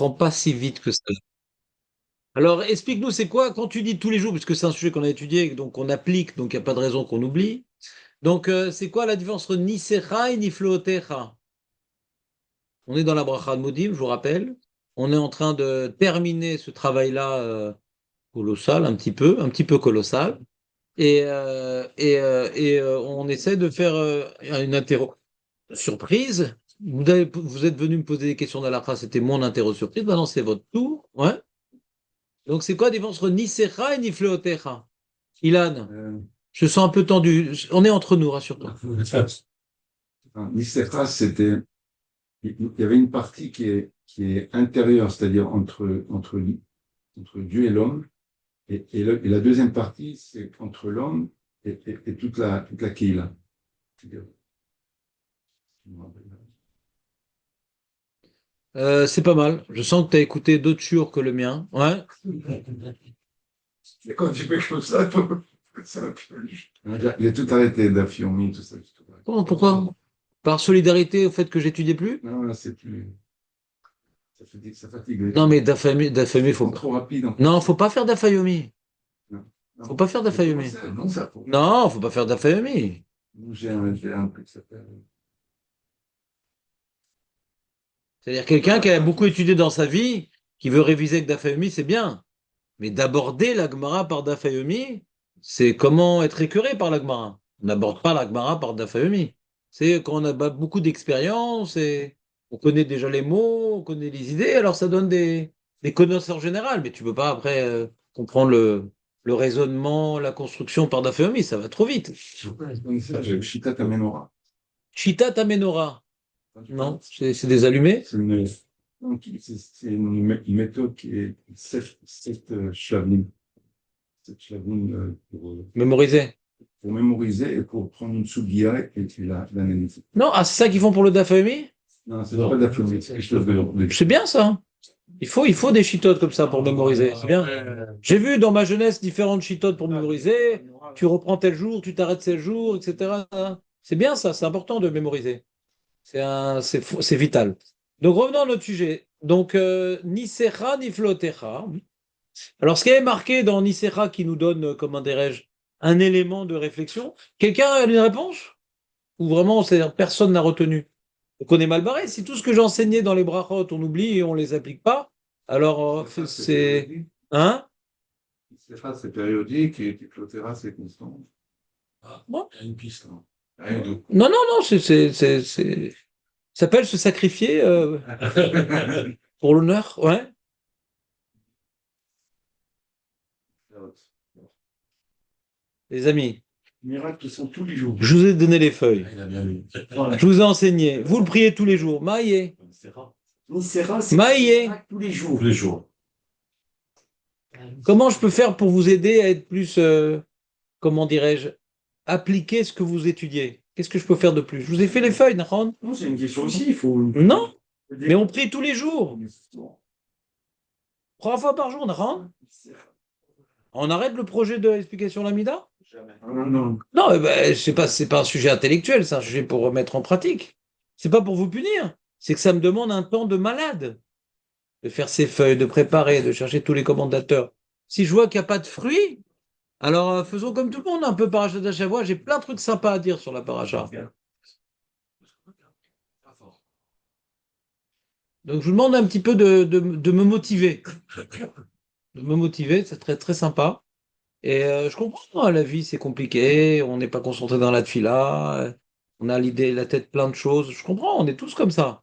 Prends pas si vite que ça. Alors, explique-nous, c'est quoi quand tu dis tous les jours, puisque c'est un sujet qu'on a étudié, donc on applique, donc il n'y a pas de raison qu'on oublie. Donc, c'est quoi la différence entre Nisecha et Niflootecha? On est dans la bracha de Modim, je vous rappelle. On est en train de terminer ce travail-là colossal, un petit peu colossal. On essaie de faire une interro surprise. Vous êtes venu me poser des questions d'Alakha, c'était mon interro surprise. Maintenant, c'est votre tour. Ouais. Donc, c'est quoi la différence entre Nisecha et Nifleotecha? Ilan, je sens un peu tendu. On est entre nous, rassure-toi. L'Istéphas, il y avait une partie qui est intérieure, c'est-à-dire entre Dieu et l'homme, et la deuxième partie, c'est entre l'homme et toute la Kehila. C'est-à-dire, C'est pas mal. Je sens que tu as écouté d'autres churs que le mien. Ouais. Et quand tu fais comme ça, c'est un peu... Il a tout arrêté, Dafyomi, tout ça. Tout arrêté. Pourquoi? Par solidarité au fait que j'étudiais plus? Non, là, c'est plus... Ça fatigue. Non, mais Dafayomi, faut C'est pas. trop rapide en Non, plus. faut pas faire Dafayomi. Non, Faut non. pas faire J'ai Dafayomi. commencé, non, ça. Non, faut pas faire Dafayomi. J'ai un truc qui s'appelle... C'est-à-dire quelqu'un qui a beaucoup étudié dans sa vie, qui veut réviser avec Dafayomi, c'est bien. Mais d'aborder la Gemara par Dafayomi, c'est comment être écœuré par la Gemara. On n'aborde pas la Gemara par Dafayomi. C'est quand on a beaucoup d'expérience et on connaît déjà les mots, on connaît les idées, alors ça donne des connaissances générales, mais tu peux pas après comprendre le raisonnement, la construction par Dafayomi, ça va trop vite. J'ai Shita Tamenora. Chita Tamenora, non, c'est des allumés. C'est une méthode qui est sept shlavim. Sept shlavim Mémorisé. pour mémoriser et pour prendre une soubiya et tu l'analyses. Non, ah, c'est ça qu'ils font pour le Dafayomi? Non, c'est pas d'affirmer, c'est quelque chose de... C'est bien ça. Il faut des chitotes comme ça pour mémoriser. C'est bien. J'ai vu dans ma jeunesse différentes chitotes pour mémoriser. Tu reprends tel jour, tu t'arrêtes tel jour, etc. C'est bien ça, c'est important de mémoriser. C'est vital. Donc revenons à notre sujet. Donc ni secha ni flotecha. Alors ce qui est marqué dans ni secha qui nous donne, comment dirais-je, un élément de réflexion. Quelqu'un a une réponse? Ou vraiment personne n'a retenu? Donc on est mal barré. Si tout ce que j'enseignais dans les brachot, on oublie et on les applique pas, alors c'est... Hein? C'est périodique et Clotera, c'est constant. Bon. Il y a une piste. Hein. Rien de... Non, non, non, ça s'appelle se sacrifier pour l'honneur, ouais. Les amis, Miracles qui sont tous les jours. je vous ai donné les feuilles. Il a bien lu. Je vous ai enseigné. Vous le priez tous les jours. Maïe. Nisera, c'est Maïe. tous les jours. Tous les jours. Comment je peux faire pour vous aider à être plus, comment dirais-je, appliquer ce que vous étudiez? Qu'est-ce que je peux faire de plus? Je vous ai fait les feuilles, Nahon? Non, c'est une question aussi, il faut... Non, mais on prie tous les jours. 3 fois par jour, Nahon? On arrête le projet de l'explication Lamida? Jamais. Non, non. Non, c'est pas un sujet intellectuel, c'est un sujet pour remettre en pratique. C'est pas pour vous punir. C'est que ça me demande un temps de malade de faire ces feuilles, de préparer, de chercher tous les commentateurs. Si je vois qu'il n'y a pas de fruits, alors faisons comme tout le monde, un peu paracha d'Achavois. J'ai plein de trucs sympas à dire sur la paracha. Donc je vous demande un petit peu de me motiver. De me motiver, c'est très, très sympa. Et je comprends, hein, la vie c'est compliqué, on n'est pas concentré dans la tefila, on a l'idée, la tête plein de choses. Je comprends, on est tous comme ça.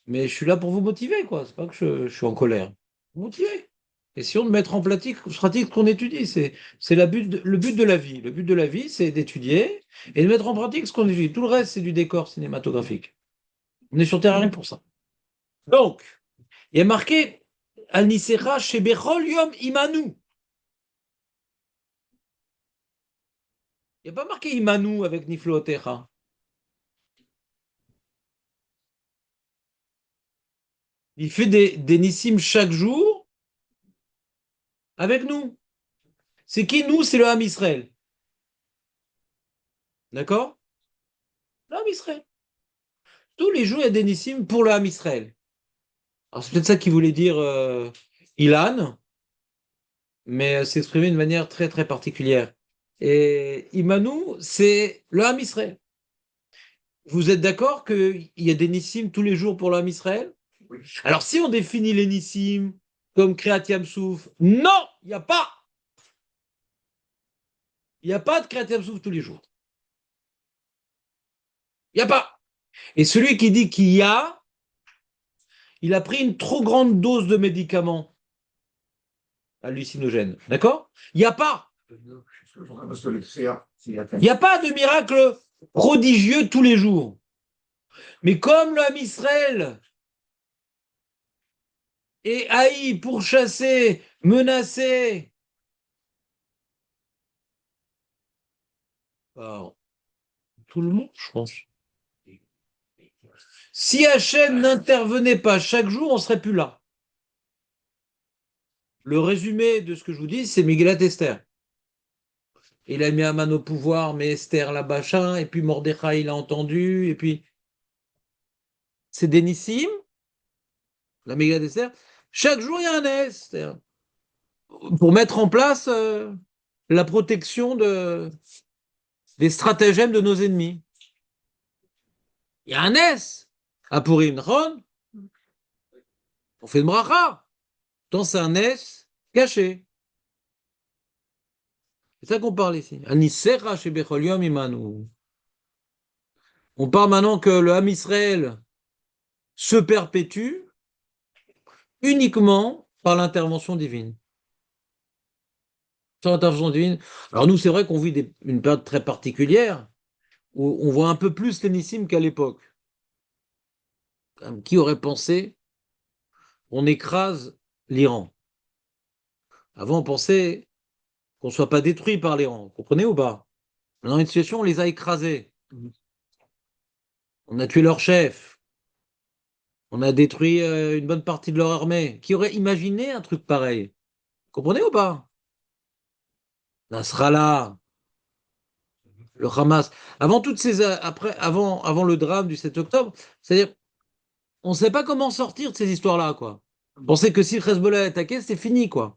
Mais je suis là pour vous motiver, quoi. C'est pas que je suis en colère. Vous motiver. Essayons de mettre en pratique ce qu'on étudie. C'est le but de la vie. Le but de la vie, c'est d'étudier et de mettre en pratique ce qu'on étudie. Tout le reste, c'est du décor cinématographique. On est sur Terre rien que pour ça. Donc, il y a marqué Al-Nisera Shebechol Yom Imanu. Il n'y a pas marqué Imanu avec Niflootecha. Il fait des nissim chaque jour avec nous. C'est qui nous? C'est le Ham Israël. D'accord? Le Ham Israël. Tous les jours, il y a des nissim pour le Ham Israël. Alors, c'est peut-être ça qu'il voulait dire Ilan, mais c'est exprimé de manière très très particulière. Et Imanu, c'est le Ham Israël. Vous êtes d'accord qu'il y a des Nissim tous les jours pour le Ham Israël? Alors, si on définit les Nissim comme Kriyat Yam Souf, non, il n'y a pas. Il n'y a pas de Kriyat Yam Souf tous les jours. Il n'y a pas. Et celui qui dit qu'il y a, il a pris une trop grande dose de médicaments hallucinogènes. D'accord? Il n'y a pas. Il n'y a pas de miracle prodigieux tous les jours. Mais comme le Ham Israël est haï, pourchassé, menacé par tout le monde, je pense. Si Hachem n'intervenait pas chaque jour, on ne serait plus là. Le résumé de ce que je vous dis, c'est Migélat Esther. Il a mis Aman au pouvoir, mais Esther la bachin, et puis Mordechai il a entendu, et puis c'est des Nissim, la Migélat Esther. Chaque jour, il y a un Esther pour mettre en place la protection des stratagèmes de nos ennemis. Il y a un S à Purim, Ron. On fait une bracha. Tant c'est un S caché. C'est ça qu'on parle ici. Anisera chez Becholium Imanu. On parle maintenant que le Ham Israël se perpétue uniquement par l'intervention divine. Sans l'intervention divine. Alors nous, c'est vrai qu'on vit une période très particulière où on voit un peu plus l'énissime qu'à l'époque. Qui aurait pensé qu'on écrase l'Iran? Avant, on pensait qu'on ne soit pas détruit par l'Iran. Vous comprenez ou pas? Dans une situation, on les a écrasés. On a tué leur chef. On a détruit une bonne partie de leur armée. Qui aurait imaginé un truc pareil? Vous comprenez ou pas? Nasrallah, le Hamas. Avant toutes ces, avant le drame du 7 octobre, c'est-à-dire, on ne sait pas comment sortir de ces histoires-là, quoi. On pensait que si le Hezbollah attaquait, c'était fini, quoi.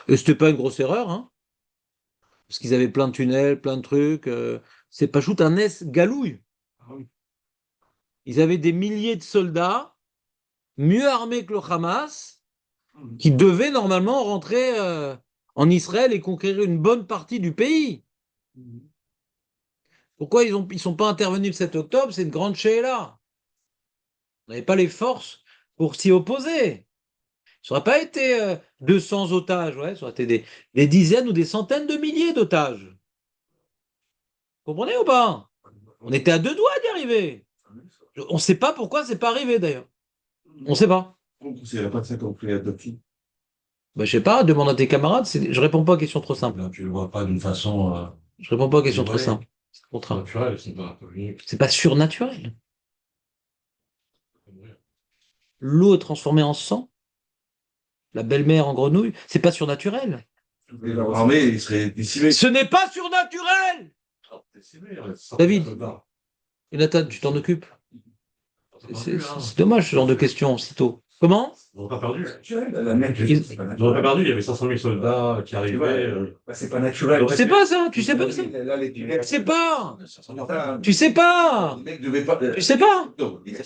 Et c'était pas une grosse erreur, hein, parce qu'ils avaient plein de tunnels, plein de trucs. C'est pas shoot un S galouille. Ils avaient des milliers de soldats, mieux armés que le Hamas, qui devaient normalement rentrer en Israël et conquérir une bonne partie du pays. Pourquoi ils sont pas intervenus le 7 octobre? C'est une grande là. On n'avait pas les forces pour s'y opposer. Ça n'aurait pas été 200 otages, ouais, ça aurait été des dizaines ou des centaines de milliers d'otages. Vous comprenez ou pas? On était à deux doigts d'y arriver. On ne sait pas pourquoi c'est pas arrivé d'ailleurs. On ne sait pas. On ne considère pas de ça comme pris à Doki. Bah, je sais pas, demande à tes camarades. Je réponds pas aux questions trop simples. Là, tu le vois pas d'une façon Je réponds pas aux questions trop dévoilée. simples. C'est le contraire. Naturelle, c'est pas C'est pas surnaturel. L'eau est transformée en sang. La belle-mère en grenouille. C'est pas surnaturel. Et leur armée, ils seraient décimés. Ce n'est pas surnaturel! David, et Nathan, tu t'en occupes? C'est dommage ce genre de questions aussitôt. Comment? Ils n'ont pas perdu. Ils- Ils n'ont pas perdu, il y avait 500 000 soldats qui arrivaient. C'est pas naturel. Tu sais pas ça, tu sais pas ça. Tu sais pas, tu sais pas, Les mecs devaient pas. tu sais pas,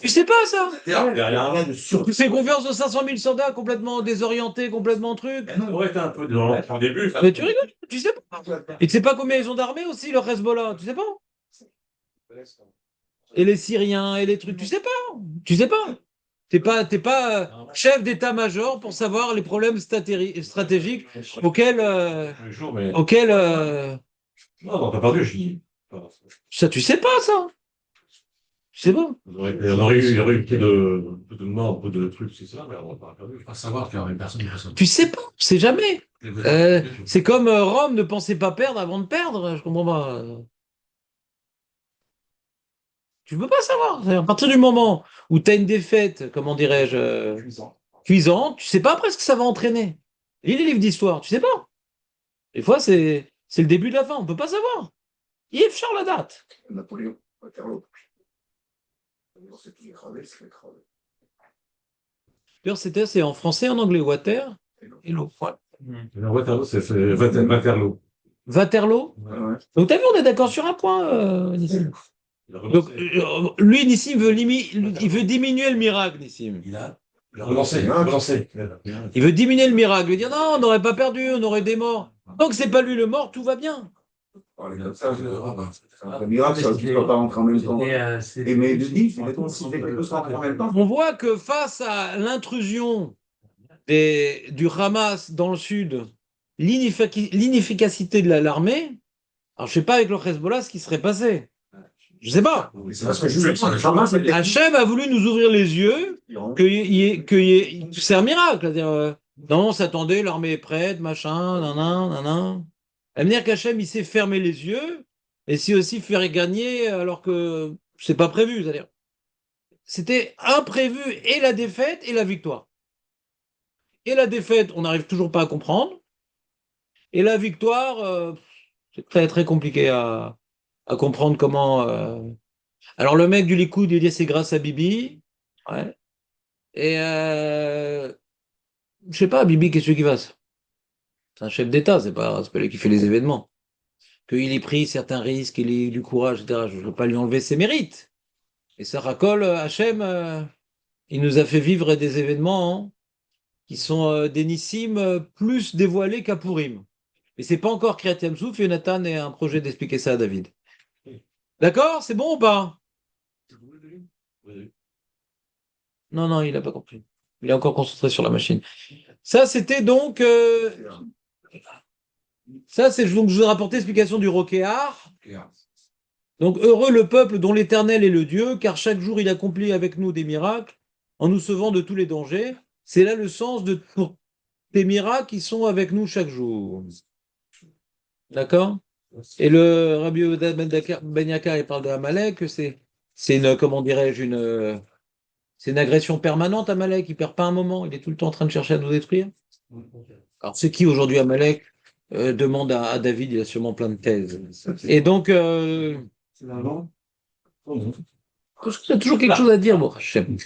tu sais pas ça. Il y a rien de sûr. Tu fais confiance aux 500 000 soldats complètement désorientés, complètement trucs. Ça aurait été un peu dans au début. Mais tu rigoles, tu sais pas. Et tu sais pas combien ils ont d'armées aussi, le Hezbollah, tu sais pas. Et les Syriens et les trucs, tu sais pas, tu sais pas. T'es pas chef d'état-major pour savoir les problèmes stratégiques auxquels, Un jour, mais. auxquels Non, on n'a pas perdu, je dis. ça, tu sais pas ça. Tu sais pas. Il y aurait eu peu de morts, peu de trucs, c'est ça, mais on n'a pas perdu. Je pas savoir qu'il y aurait personne qui Tu sais pas, c'est jamais. C'est comme Rome ne pensait pas perdre avant de perdre, je comprends pas. Tu peux pas savoir. À partir du moment où tu as une défaite, comment dirais-je, cuisante, tu sais pas après ce que ça va entraîner. Lis les livres d'histoire, tu sais pas. Des fois, c'est le début de la fin, on peut pas savoir. Yves Charles la date. Napoléon, Waterloo. C'est tout écrasé, c'est écrasé. D'ailleurs, c'est en français, en anglais, water et l'eau. Voilà. Waterloo, c'est Waterloo. Waterloo. Ouais. Donc, t'as vu, on est d'accord sur un point, Nissim. Il a Donc, renoncé. lui, Nissim, il veut diminuer le miracle, Nissim. Il a renoncé. Il a renoncé. Il veut diminuer le miracle. Il veut dire, non, on n'aurait pas perdu, on aurait des morts. Donc, c'est pas lui le mort, tout va bien. C'est un miracle, ça, tu ne peux pas rentrer en même temps. Et mais de dit, c'est tout, si les deux sont en même temps. On voit que face à l'intrusion du Hamas dans le sud, l'inefficacité de l'armée, alors je sais pas avec le Hezbollah ce qui serait passé. Je sais pas. C'est parce que justement, le Hamas, c'était- Hachem a voulu nous ouvrir les yeux c'est un miracle. C'est-à-dire, non, on s'attendait, l'armée est prête, machin, nanan, nanan. À dire qu'Hachem, il sait fermer les yeux et sait aussi faire gagner alors que c'est pas prévu. C'est-à-dire, c'était imprévu et la défaite et la victoire. Et la défaite, on n'arrive toujours pas à comprendre. Et la victoire, c'est très très compliqué à comprendre comment. Alors le mec du Likoud, il dit c'est grâce à Bibi. Ouais. Et je sais pas, Bibi, qu'est-ce qui va? C'est un chef d'État, c'est pas lui qui fait les événements. Qu'il ait pris certains risques, qu'il ait eu du courage, etc. Je ne veux pas lui enlever ses mérites. Et ça racole, Hachem, il nous a fait vivre des événements, hein, qui sont des Nissim plus dévoilés qu'à Purim. Mais c'est pas encore Kriyat Yam-Souf, Jonathan et un projet d'expliquer ça à David. D'accord? C'est bon ou pas? Non, non, il n'a pas compris. Il est encore concentré sur la machine. Ça, c'était donc. Ça, c'est donc je vous ai rapporté l'explication du Rokéar. Donc, heureux le peuple dont l'Éternel est le Dieu, car chaque jour il accomplit avec nous des miracles, en nous sauvant de tous les dangers. C'est là le sens pour des miracles qui sont avec nous chaque jour. D'accord? Et le Rabbi Yehuda Ben Yakar, il parle de Amalek, que c'est une, comment dirais-je, c'est une agression permanente, Amalek, il perd pas un moment, il est tout le temps en train de chercher à nous détruire. Alors, c'est qui aujourd'hui Amalek demande à David, il a sûrement plein de thèses. Et donc, parce qu'il y a toujours quelque chose à dire, bon, Hachem.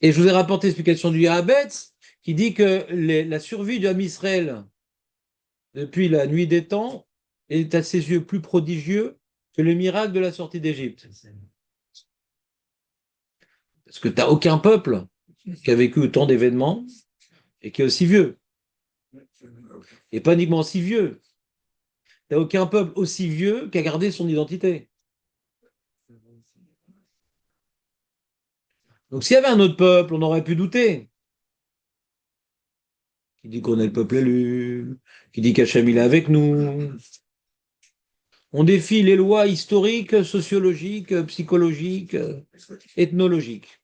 Et je vous ai rapporté l'explication du Yahabetz, qui dit que la survie du Ham Israël depuis la nuit des temps est à ses yeux plus prodigieux que le miracle de la sortie d'Égypte. Parce que tu n'as aucun peuple qui a vécu autant d'événements et qui est aussi vieux. Et pas uniquement aussi vieux. Tu n'as aucun peuple aussi vieux qui a gardé son identité. Donc s'il y avait un autre peuple, on aurait pu douter. Qui dit qu'on est le peuple élu, qui dit qu'Hachem il est avec nous. On défie les lois historiques, sociologiques, psychologiques, ethnologiques.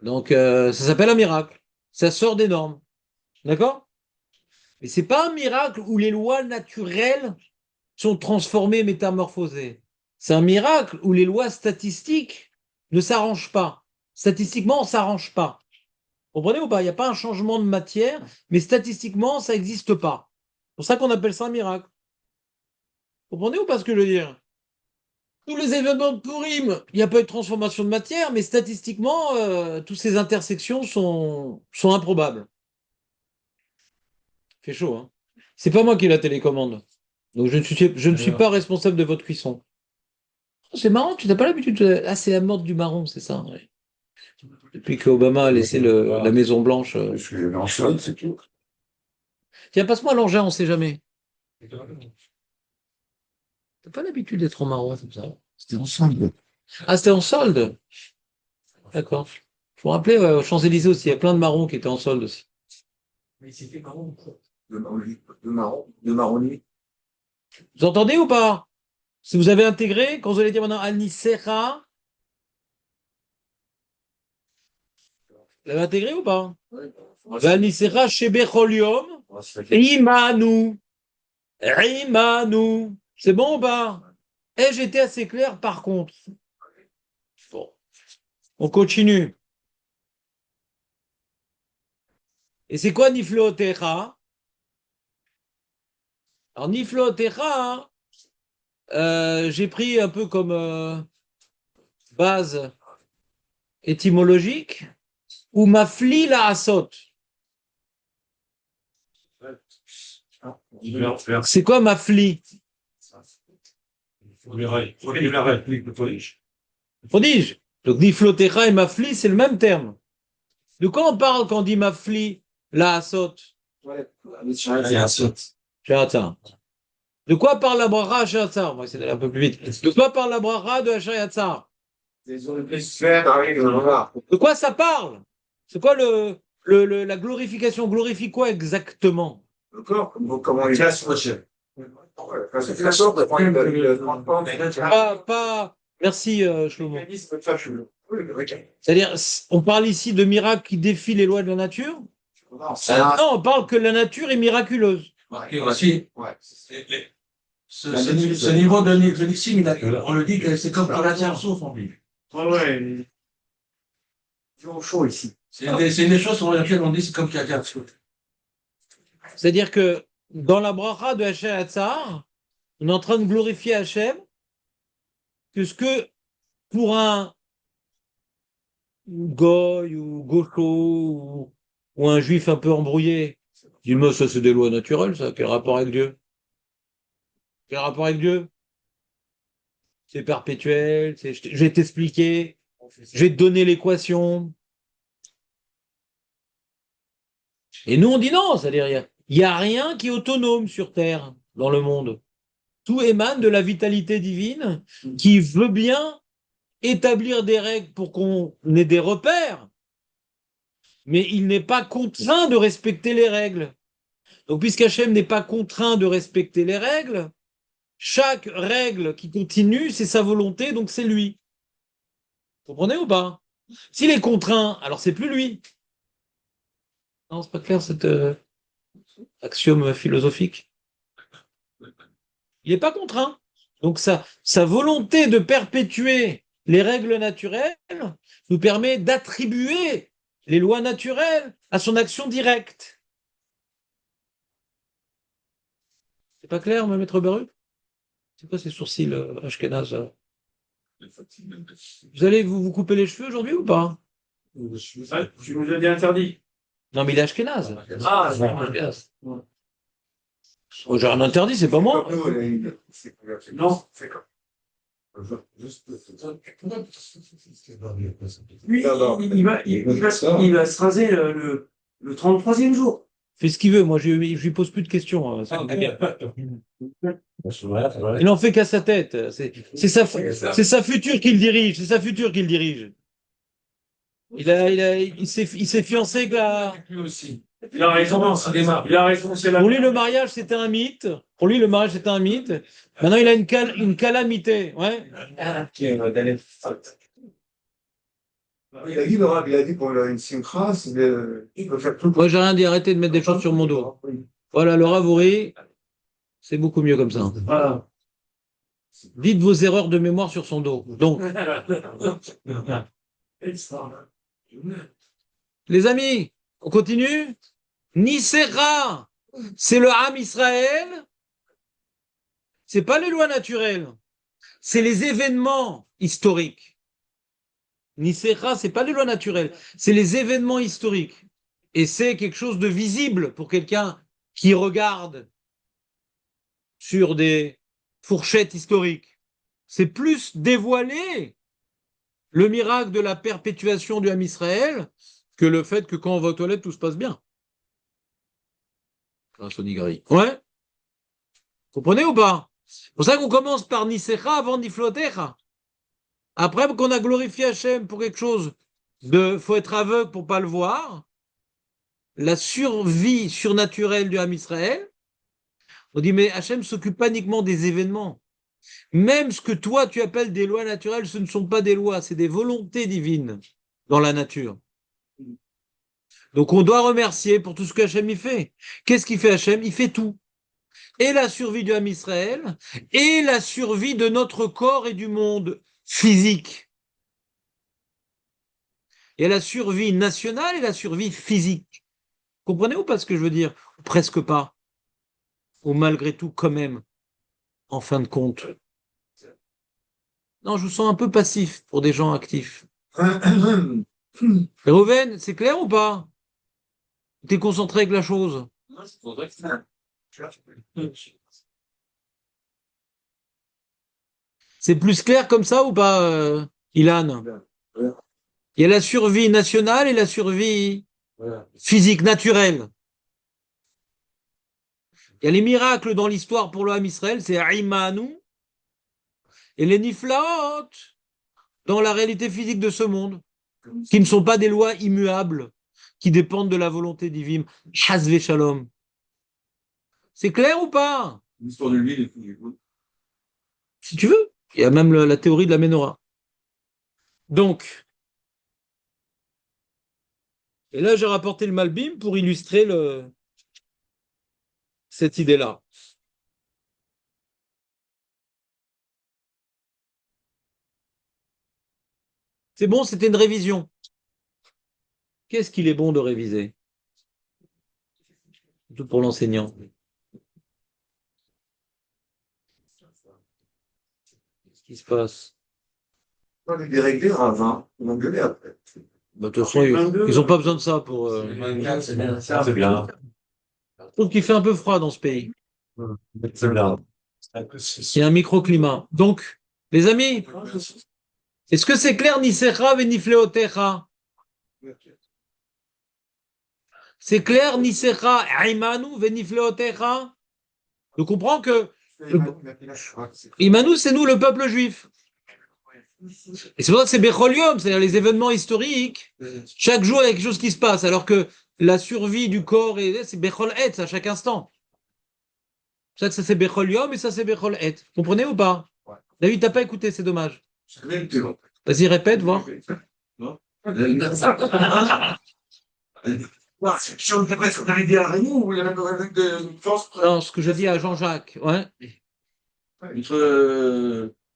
Donc ça s'appelle un miracle. Ça sort des normes. D'accord? Mais c'est pas un miracle où les lois naturelles sont transformées, métamorphosées. C'est un miracle où les lois statistiques ne s'arrangent pas. Statistiquement, on ne s'arrange pas. Vous comprenez ou pas? Il n'y a pas un changement de matière, mais statistiquement, ça n'existe pas. C'est pour ça qu'on appelle ça un miracle. Vous comprenez ou pas ce que je veux dire? Tous les événements de Purim, il n'y a pas eu de transformation de matière, mais statistiquement, toutes ces intersections sont improbables. Fait chaud, hein? C'est pas moi qui ai la télécommande. Donc je ne suis pas responsable de votre cuisson. Oh, c'est marrant, tu n'as pas l'habitude de... Ah, c'est la mode du marron, c'est ça, ouais. Depuis qu'Obama a laissé la Maison Blanche. Je suis en solde, c'est tout. Tiens, passe-moi l'engin, on ne sait jamais. T'as pas l'habitude d'être en marron comme ça. C'était ensemble. Ah, c'était en solde? D'accord. Je me rappelais, ouais, aux Champs-Élysées aussi, il y a plein de marrons qui étaient en solde aussi. De marronnier. Vous entendez ou pas? Si vous avez intégré, quand vous allez dire maintenant Anisera, vous l'avez intégré ou pas? Anisera Shebecholium, Imanu, Imanu. C'est bon ou pas? Eh, j'étais assez clair par contre. Bon, on continue. Et c'est quoi Niflotecha? Alors Niflotecha, j'ai pris un peu comme base étymologique ou mafli la asot. C'est quoi mafli? Prodige. Donc niflotecha et mafli, c'est le même terme. De quoi on parle quand on dit mafli la asot? Shayatzar. De quoi parle la bracha à Shayatzar? Moi, c'est d'aller un peu plus vite. De quoi parle la bracha de Shayatzar? De quoi ça parle? C'est quoi la glorification? Glorifie quoi exactement? Le corps, comme on dit là sur le chef. C'est la sorte de prendre Merci, Shlomo. C'est-à-dire, on parle ici de miracles qui défient les lois de la nature? Non, on parle que la nature est miraculeuse. Ce niveau de Nissim, on le dit que c'est comme quand la terre souffre en Bible. Ouais. C'est chaud ici. C'est une des choses sur lesquelles on dit c'est comme qu'il y a la terre souffre. C'est-à-dire que dans la bracha de Hachem Hatzar, on est en train de glorifier Hachem, puisque pour un goy ou gaucho ou un juif un peu embrouillé, dis-moi, ça c'est des lois naturelles, ça, quel rapport avec Dieu? Quel rapport avec Dieu? C'est perpétuel, je vais t'expliquer, je vais te donner l'équation. Et nous on dit non, c'est-à-dire il n'y a rien qui est autonome sur Terre, dans le monde. Tout émane de la vitalité divine qui veut bien établir des règles pour qu'on ait des repères, mais il n'est pas contraint de respecter les règles. Donc, puisqu'Hachem n'est pas contraint de respecter les règles, chaque règle qui continue, c'est sa volonté, donc c'est lui. Vous comprenez ou pas? S'il est contraint, alors c'est plus lui. Non, c'est pas clair cet axiome philosophique. Il n'est pas contraint. Donc sa volonté de perpétuer les règles naturelles nous permet d'attribuer les lois naturelles à son action directe. C'est pas clair, maître Baruch? C'est quoi ces sourcils ashkénazes? Vous allez vous couper les cheveux aujourd'hui ou pas? Tu nous as dit interdit. Non, mais il est ashkénaze. Ah, Oh, j'ai un interdit, c'est pas moi. non, c'est comme. Lui, il va se raser le 33e jour. Fait ce qu'il veut, moi je lui pose plus de questions. Il n'en fait qu'à sa tête. C'est sa future qu'il dirige. C'est sa future qu'il dirige. Il s'est fiancé avec la. Il a raison, il a raison, c'est la. Pour lui, le mariage, c'était un mythe. Pour lui, le mariage, c'était un mythe. Maintenant, il a une calamité. Ouais. Il a dit, le Rav, il a dit pour une simcha, il peut faire tout. Moi, j'ai rien dit. Arrêtez de mettre des choses sur mon dos. Voilà, le Rav Ouri, c'est beaucoup mieux comme ça. Voilà. Dites vos erreurs de mémoire sur son dos. Donc, les amis, on continue. Nisera, c'est le Ham Israël. C'est pas les lois naturelles. C'est les événements historiques. Nisera, c'est pas les lois naturelles. C'est les événements historiques. Et c'est quelque chose de visible pour quelqu'un qui regarde sur des fourchettes historiques. C'est plus dévoiler le miracle de la perpétuation du Ham Israël que le fait que quand on va aux toilettes, tout se passe bien. Grâce au Nigari. Ouais? Comprenez ou pas? C'est pour ça qu'on commence par Nisecha avant Niflotecha. Après qu'on a glorifié Hachem pour quelque chose faut être aveugle pour pas le voir, la survie surnaturelle du Ham Israël, on dit mais Hachem s'occupe pas uniquement des événements. Même ce que toi tu appelles des lois naturelles, ce ne sont pas des lois, c'est des volontés divines dans la nature. Donc on doit remercier pour tout ce que Hachem y fait. Qu'est-ce qu'il fait Hachem? Il fait tout. Et la survie du Ham Israël, et la survie de notre corps et du monde physique. Il y a la survie nationale et la survie physique. Comprenez ou pas ce que je veux dire? Presque pas. Ou malgré tout, quand même, en fin de compte. Non, je vous sens un peu passif pour des gens actifs. Réhouven, c'est clair ou pas? T'es concentré avec la chose. C'est plus clair comme ça ou pas, Ilan? Il y a la survie nationale et la survie physique, naturelle. Il y a les miracles dans l'histoire pour le Ham Israël, c'est Aïmanou, et les Niflaot dans la réalité physique de ce monde, qui ne sont pas des lois immuables, qui dépendent de la volonté divine. Hazvé Shalom. C'est clair ou pas? L'histoire de l'huile et tout. Si tu veux. Il y a même la théorie de la menorah. Donc, et là j'ai rapporté le Malbim pour illustrer cette idée-là. C'est bon, c'était une révision. Qu'est-ce qu'il est bon de réviser? Surtout pour l'enseignant. Qu'est-ce qui se passe? On est déréglé, Ravin. On va gueuler après. Bah, de toute façon, ils n'ont pas besoin de ça pour. 24, c'est bien. C'est bien. Je trouve qu'il fait un peu froid dans ce pays. C'est bien. Il y a un microclimat. Donc, les amis, est-ce que c'est clair, Nisecha venifleotecha? C'est clair, Nisecha Aimanu venifleotecha? Je comprends que Imanu, c'est nous, le peuple juif. Et c'est pour ça que c'est Becholium, c'est-à-dire les événements historiques. Chaque jour, il y a quelque chose qui se passe, alors que la survie du corps, c'est Bechol Et, à chaque instant. C'est ça que ça c'est Becholium et ça c'est Bechol Et. Vous comprenez ou pas? David, t'as pas écouté, c'est dommage. Vas-y, répète, voir. Si on était presque arrivé à Raymond, ou il y avait de force. Non, ce que je dis à Jean-Jacques, ouais.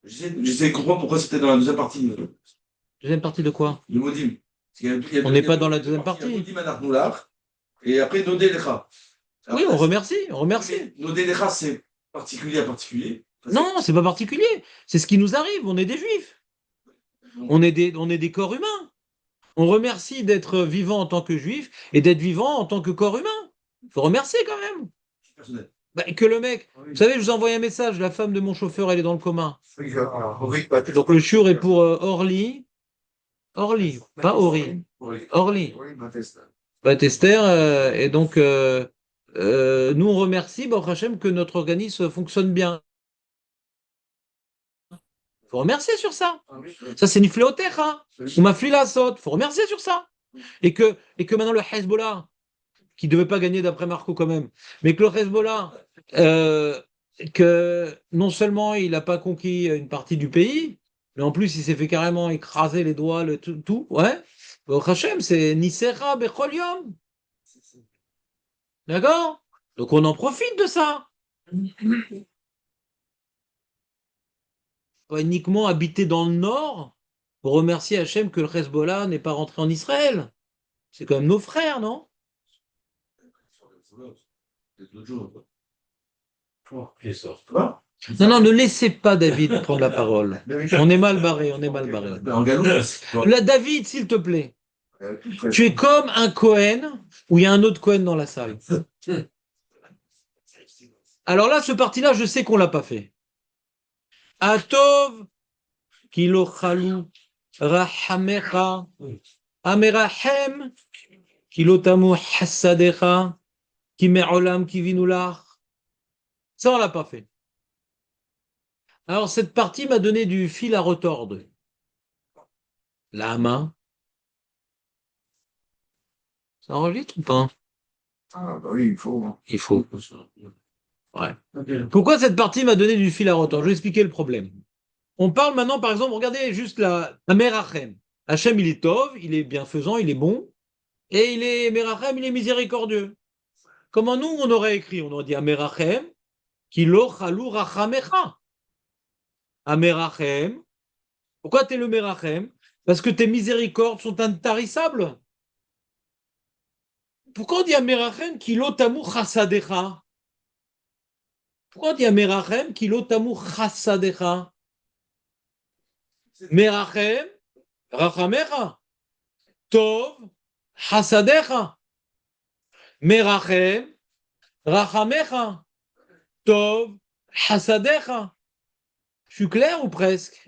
J'essaie de comprendre pourquoi c'était dans la deuxième partie. Deuxième partie de quoi? Le modim. On n'est pas dans la deuxième partie. Il y a modim anachnoulach, et après Nodé Lecha. Oui, on remercie, on remercie. Nodé Lecha, c'est particulier à particulier. Non, c'est pas particulier. C'est ce qui nous arrive. On est des juifs. On est des corps humains. On remercie d'être vivant en tant que juif et d'être vivant en tant que corps humain. Il faut remercier quand même. Personnel. Bah, que le mec. Vous savez, je vous envoie un message. La femme de mon chauffeur, elle est dans le coma. Donc le shiur est pour Orly. Orly, pas Ori. Orly. Esther. Et donc, nous, on remercie Baruch Hashem que notre organisme fonctionne bien. Il faut remercier sur ça. Ça, c'est Nifleotecha. Ou Maflila Sot. Il faut remercier sur ça. Et que maintenant, le Hezbollah, qui ne devait pas gagner d'après Marco quand même, mais que le Hezbollah, que non seulement il n'a pas conquis une partie du pays, mais en plus, il s'est fait carrément écraser les doigts, tout. Ouais. Baruch Hashem, c'est Nisera Bechol Yom. D'accord? Donc on en profite de ça. Pas uniquement habiter dans le nord pour remercier Hachem que le Hezbollah n'est pas rentré en Israël. C'est quand même nos frères, non? Non, non, ne laissez pas David prendre la parole. On est mal barré, on est mal barré. Là, David, s'il te plaît, tu es comme un Cohen où il y a un autre Cohen dans la salle. Alors là, ce parti-là, je sais qu'on l'a pas fait. Atov kilo chalou rahamecha amerahem kilo tamu hassadecha kime'olam kivinulach. Ça, on l'a pas fait. Alors, cette partie m'a donné du fil à retordre. La main. Ça enregistre ou pas? Ah, bah oui, il faut. Il faut. Ouais. Pourquoi cette partie m'a donné du fil à retordre? Je vais expliquer le problème. On parle maintenant, par exemple, regardez juste la Merachem. Hachem, il est tov, il est bienfaisant, il est bon, et il est Merachem, il est miséricordieux. Comment nous, on aurait écrit? On aurait dit Amerachem, kilo chalou rachamecha. Amerachem. Pourquoi tu es le Merachem? Parce que tes miséricordes sont intarissables. Pourquoi on dit Amerachem, kilo tamu chassadecha? Pourquoi on dit Amerachem, kilo tamu chassadecha? Merachem, rachamecha. Tov, Hasadecha. Merachem, Rachamecha. Tov, Hasadecha. Je suis clair ou presque?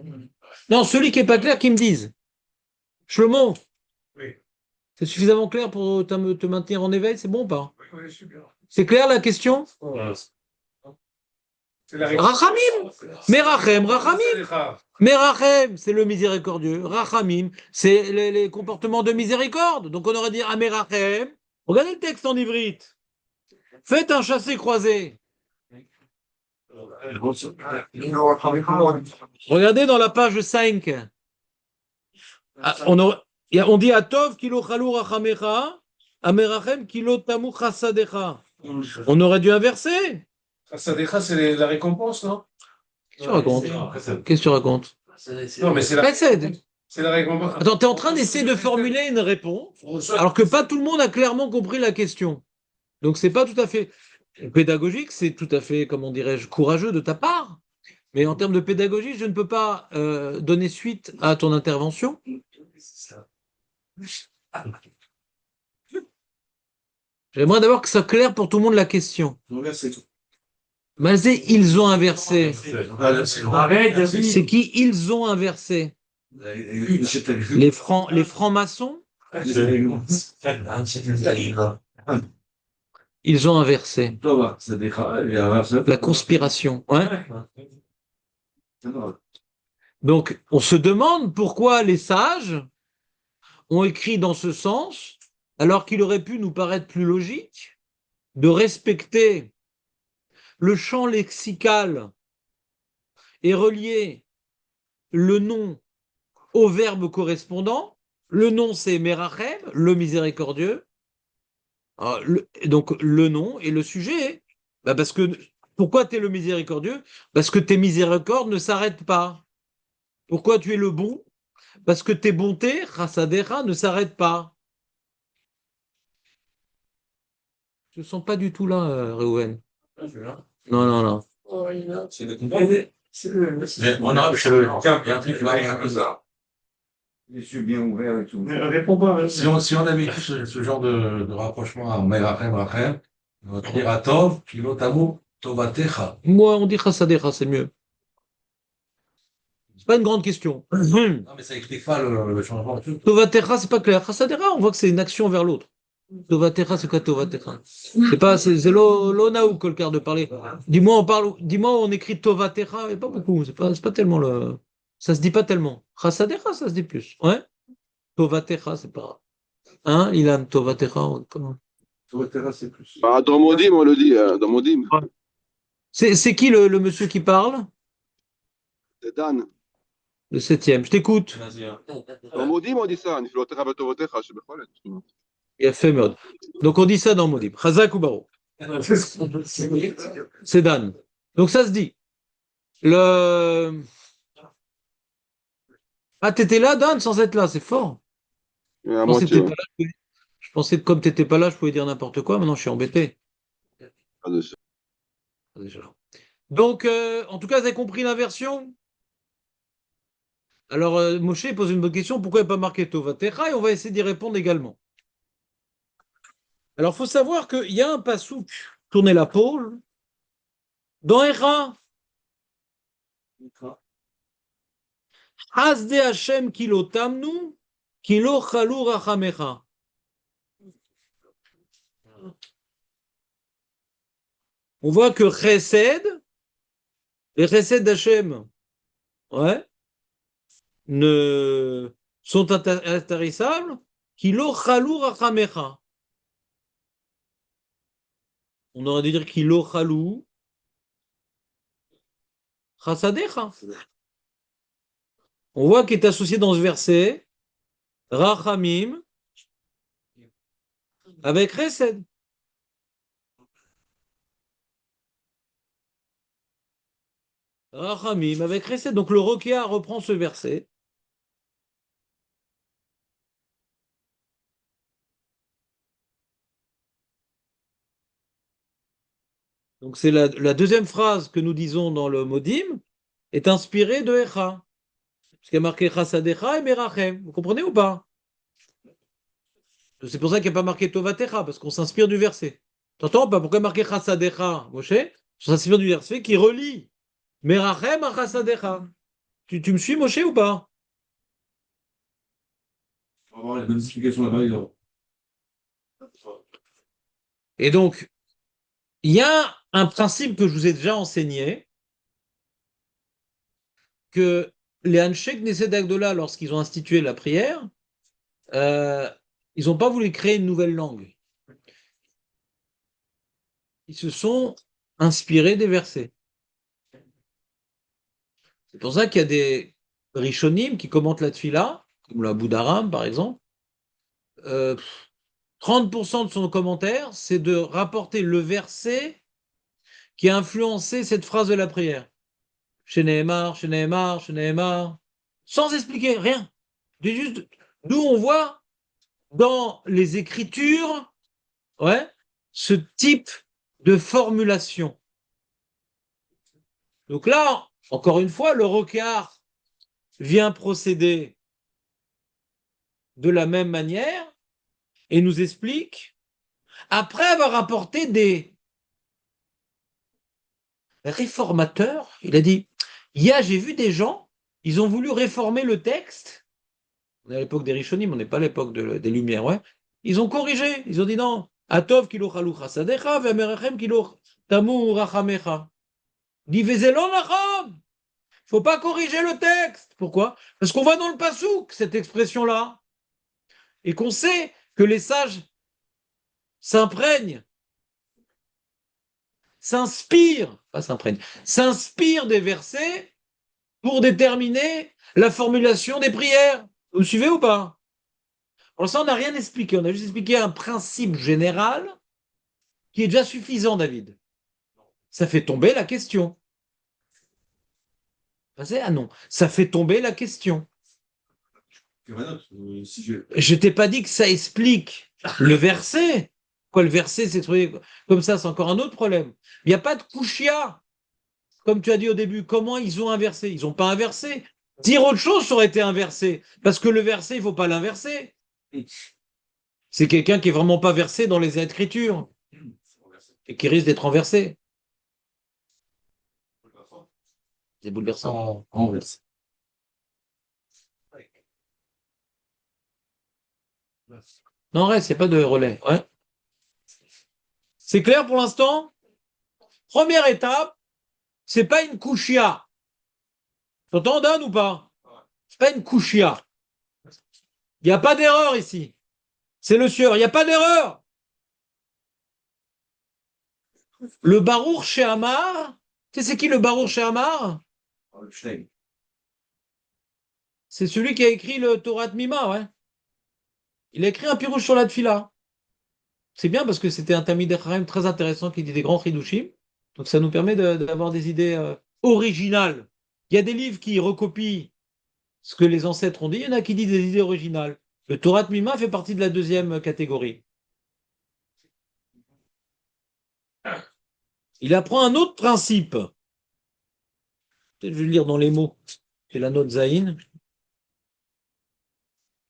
Non, celui qui n'est pas clair, qui me dise. Shlomo, Oui. c'est suffisamment clair pour te maintenir en éveil, c'est bon ou pas? Oui, je suis bien. C'est clair la question? C'est la Rachamim, Merachem, Rachamim. Merachem, c'est le miséricordieux. Rachamim, c'est les comportements de miséricorde. Donc on aurait dit à Merachem. Regardez le texte en ivrite. Faites un chassé-croisé. Regardez dans la page 5. Ah, on dit à Tov kilo chalou rachamecha, à Merachem kilo tamu chassadecha. On aurait dû inverser. Sadecha, c'est la récompense, non? Qu'est-ce que tu racontes? Qu'est-ce que tu racontes? Non, mais c'est la récompense. Attends, tu es en train d'essayer de formuler une réponse, alors que pas tout le monde a clairement compris la question. Donc c'est pas tout à fait pédagogique, c'est tout à fait, comment dirais-je, courageux de ta part. Mais en termes de pédagogie, je ne peux pas donner suite à ton intervention. J'aimerais d'abord que ça soit clair pour tout le monde la question. Mazé, ils ont inversé. C'est qui ils ont inversé? Les francs-maçons? Ils ont inversé. La conspiration. Ouais. Donc, on se demande pourquoi les sages ont écrit dans ce sens, alors qu'il aurait pu nous paraître plus logique de respecter le champ lexical et relier le nom au verbe correspondant. Le nom, c'est Merachem, le miséricordieux. Donc, le nom et le sujet. Parce que, pourquoi tu es le miséricordieux? Parce que tes miséricordes ne s'arrêtent pas. Pourquoi tu es le bon? Parce que tes bontés, Chassadecha, ne s'arrêtent pas. Je ne sens pas du tout là, Reuven. Non, non, non. On a, il y a un truc qui va être comme ça. Les yeux bien ouverts et tout. Réponds pas. Si on avait vécu ce genre de rapprochement à Merachem, Rachem, on va dire à Tov, Kilo Tamu, Tovatecha. Moi, on dit Chassadecha, c'est mieux. C'est pas une grande question. Non, mais ça explique pas le changement. Tovatecha, c'est pas clair. Chassadecha, on voit que c'est une action vers l'autre. Tovatecha, c'est quoi Tovatecha? C'est pas, c'est l'onaou colcar de parler. Dis-moi, on écrit Tovatecha, et pas beaucoup. C'est pas tellement le. Ça se dit pas tellement. Chassadecha, ça se dit plus. Ouais. Tovatecha, c'est pas. Hein, Ilan, Tovatecha, comment? Tovatera, c'est plus. Bah, dans Modim, on le dit, dans Modim. C'est qui le monsieur qui parle? C'est Dan. Le 7e. Je t'écoute. Dans Modim, on dit ça. Niflotecha vetovotecha, je sais pas quoi. Il a fait mode. Donc on dit ça dans Modim. Chazak ou Baro. C'est Dan. Donc ça se dit. Ah, t'étais là, Dan, sans être là, c'est fort. À moitié. Je pensais que comme t'étais pas là, je pouvais dire n'importe quoi. Maintenant, je suis embêté. Donc, en tout cas, vous avez compris l'inversion? Alors, Moshe pose une bonne question. Pourquoi il n'y a pas marqué Tovatecha? Et on va essayer d'y répondre également. Alors, il faut savoir qu'il y a un pasouk, tournez la pôle, dans Echa. Hasde Hashem kilo tamnu, kilo chalou rachamecha. On voit que Chesed, les Chesed d'Hachem, ouais, ne sont intarissables, kilo chalou rachamecha. On aurait dû dire kilo chalou chasadecha. On voit qu'il est associé dans ce verset rachamim avec Chesed. Rachamim avec Chesed. Donc le Rokia reprend ce verset. Donc c'est la deuxième phrase que nous disons dans le Modim est inspirée de Echa. Parce qu'il y a marqué Chassadecha et Merachem. Vous comprenez ou pas? C'est pour ça qu'il n'y a pas marqué Tovatecha, parce qu'on s'inspire du verset. T'entends pas pourquoi marqué Chassadecha, Moshe? On s'inspire du verset qui relie Merachem à Chassadecha. Tu me suis, Moshe, ou pas? On va avoir les bonnes explications là-bas. Et donc, il y a un principe que je vous ai déjà enseigné, que les Anshek Knesset Agdola, lorsqu'ils ont institué la prière, euh, ils n'ont pas voulu créer une nouvelle langue. Ils se sont inspirés des versets. C'est pour ça qu'il y a des Rishonim qui commentent la Tfila, comme la Boudaram par exemple. 30% de son commentaire, c'est de rapporter le verset qui a influencé cette phrase de la prière. Sheneemar, Sheneemar, Sheneemar, sans expliquer rien. C'est juste, d'où on voit dans les Écritures, ouais, ce type de formulation. Donc là, encore une fois, le Rocard vient procéder de la même manière et nous explique, après avoir apporté des réformateurs, il a dit, j'ai vu des gens, ils ont voulu réformer le texte. On est à l'époque des Rishonim, on n'est pas à l'époque des Lumières, ouais. Ils ont corrigé, ils ont dit non. Atov kilo chalu chasadecha, ve'amerachem kilo tamu rachamecha. Dit vezelon nachon. Faut pas corriger le texte. Pourquoi? Parce qu'on va dans le pasouk, cette expression-là. Et qu'on sait que les sages s'imprègnent, s'inspirent des versets pour déterminer la formulation des prières. Vous me suivez ou pas? Pour l'instant, on n'a rien expliqué. On a juste expliqué un principe général qui est déjà suffisant, David. Ça fait tomber la question. Ah non, ça fait tomber la question. Je t'ai pas dit que ça explique le verset. Quoi, le verset, c'est trouvé comme ça, c'est encore un autre problème. Il n'y a pas de kouchia. Comme tu as dit au début, comment ils ont inversé? Ils n'ont pas inversé. Dire autre chose, ça aurait été inversé. Parce que le verset, il ne faut pas l'inverser. C'est quelqu'un qui est vraiment pas versé dans les Écritures et qui risque d'être renversé. C'est bouleversant. Renversé. Non, reste, il n'y a pas de relais. Ouais. C'est clair pour l'instant? Première étape, c'est pas une kouchia. T'entends, Dan, ou pas? C'est pas une kouchia. Il n'y a pas d'erreur ici. C'est le sieur, il n'y a pas d'erreur. Le Baruch chez Amar, tu sais c'est qui le Baruch chez Amar? C'est celui qui a écrit le Torah Mima, ouais. Il a écrit un pirouche sur la Tfila. C'est bien parce que c'était un Talmid Chacham très intéressant qui dit des grands chidushim. Donc ça nous permet d'avoir des idées originales. Il y a des livres qui recopient ce que les ancêtres ont dit, il y en a qui disent des idées originales. Le Torah Mima fait partie de la deuxième catégorie. Il apprend un autre principe. Peut-être je vais le lire dans les mots. C'est la note Zaïn.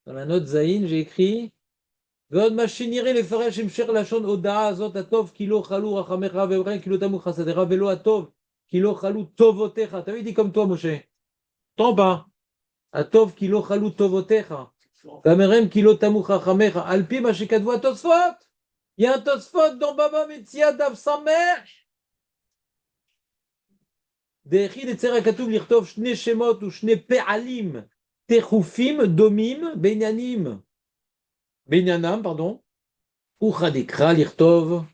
Dans la note Zaïn, j'ai écrit ועוד מה שנראה לפרש המשך לשון הודעה הזאת הטוב כי לא חלו רחמך ואברהם כי לא תמו חסדיך ולא הטוב כי לא חלו טובותיך. T'avais dit comme toi, Moshe. T'en pas. הטוב כי לא חלו טובותיך ואברהם כי לא תמו חכמיך. על פי מה שכתבו התוספות. Il y a un Tosfot dans Baba Metzia Dav Samer. דאחי דצר הכתוב לכתוב שני שמות ושני פעלים תכופים דומים בעניינם, pardon, וכדקרא לכתוב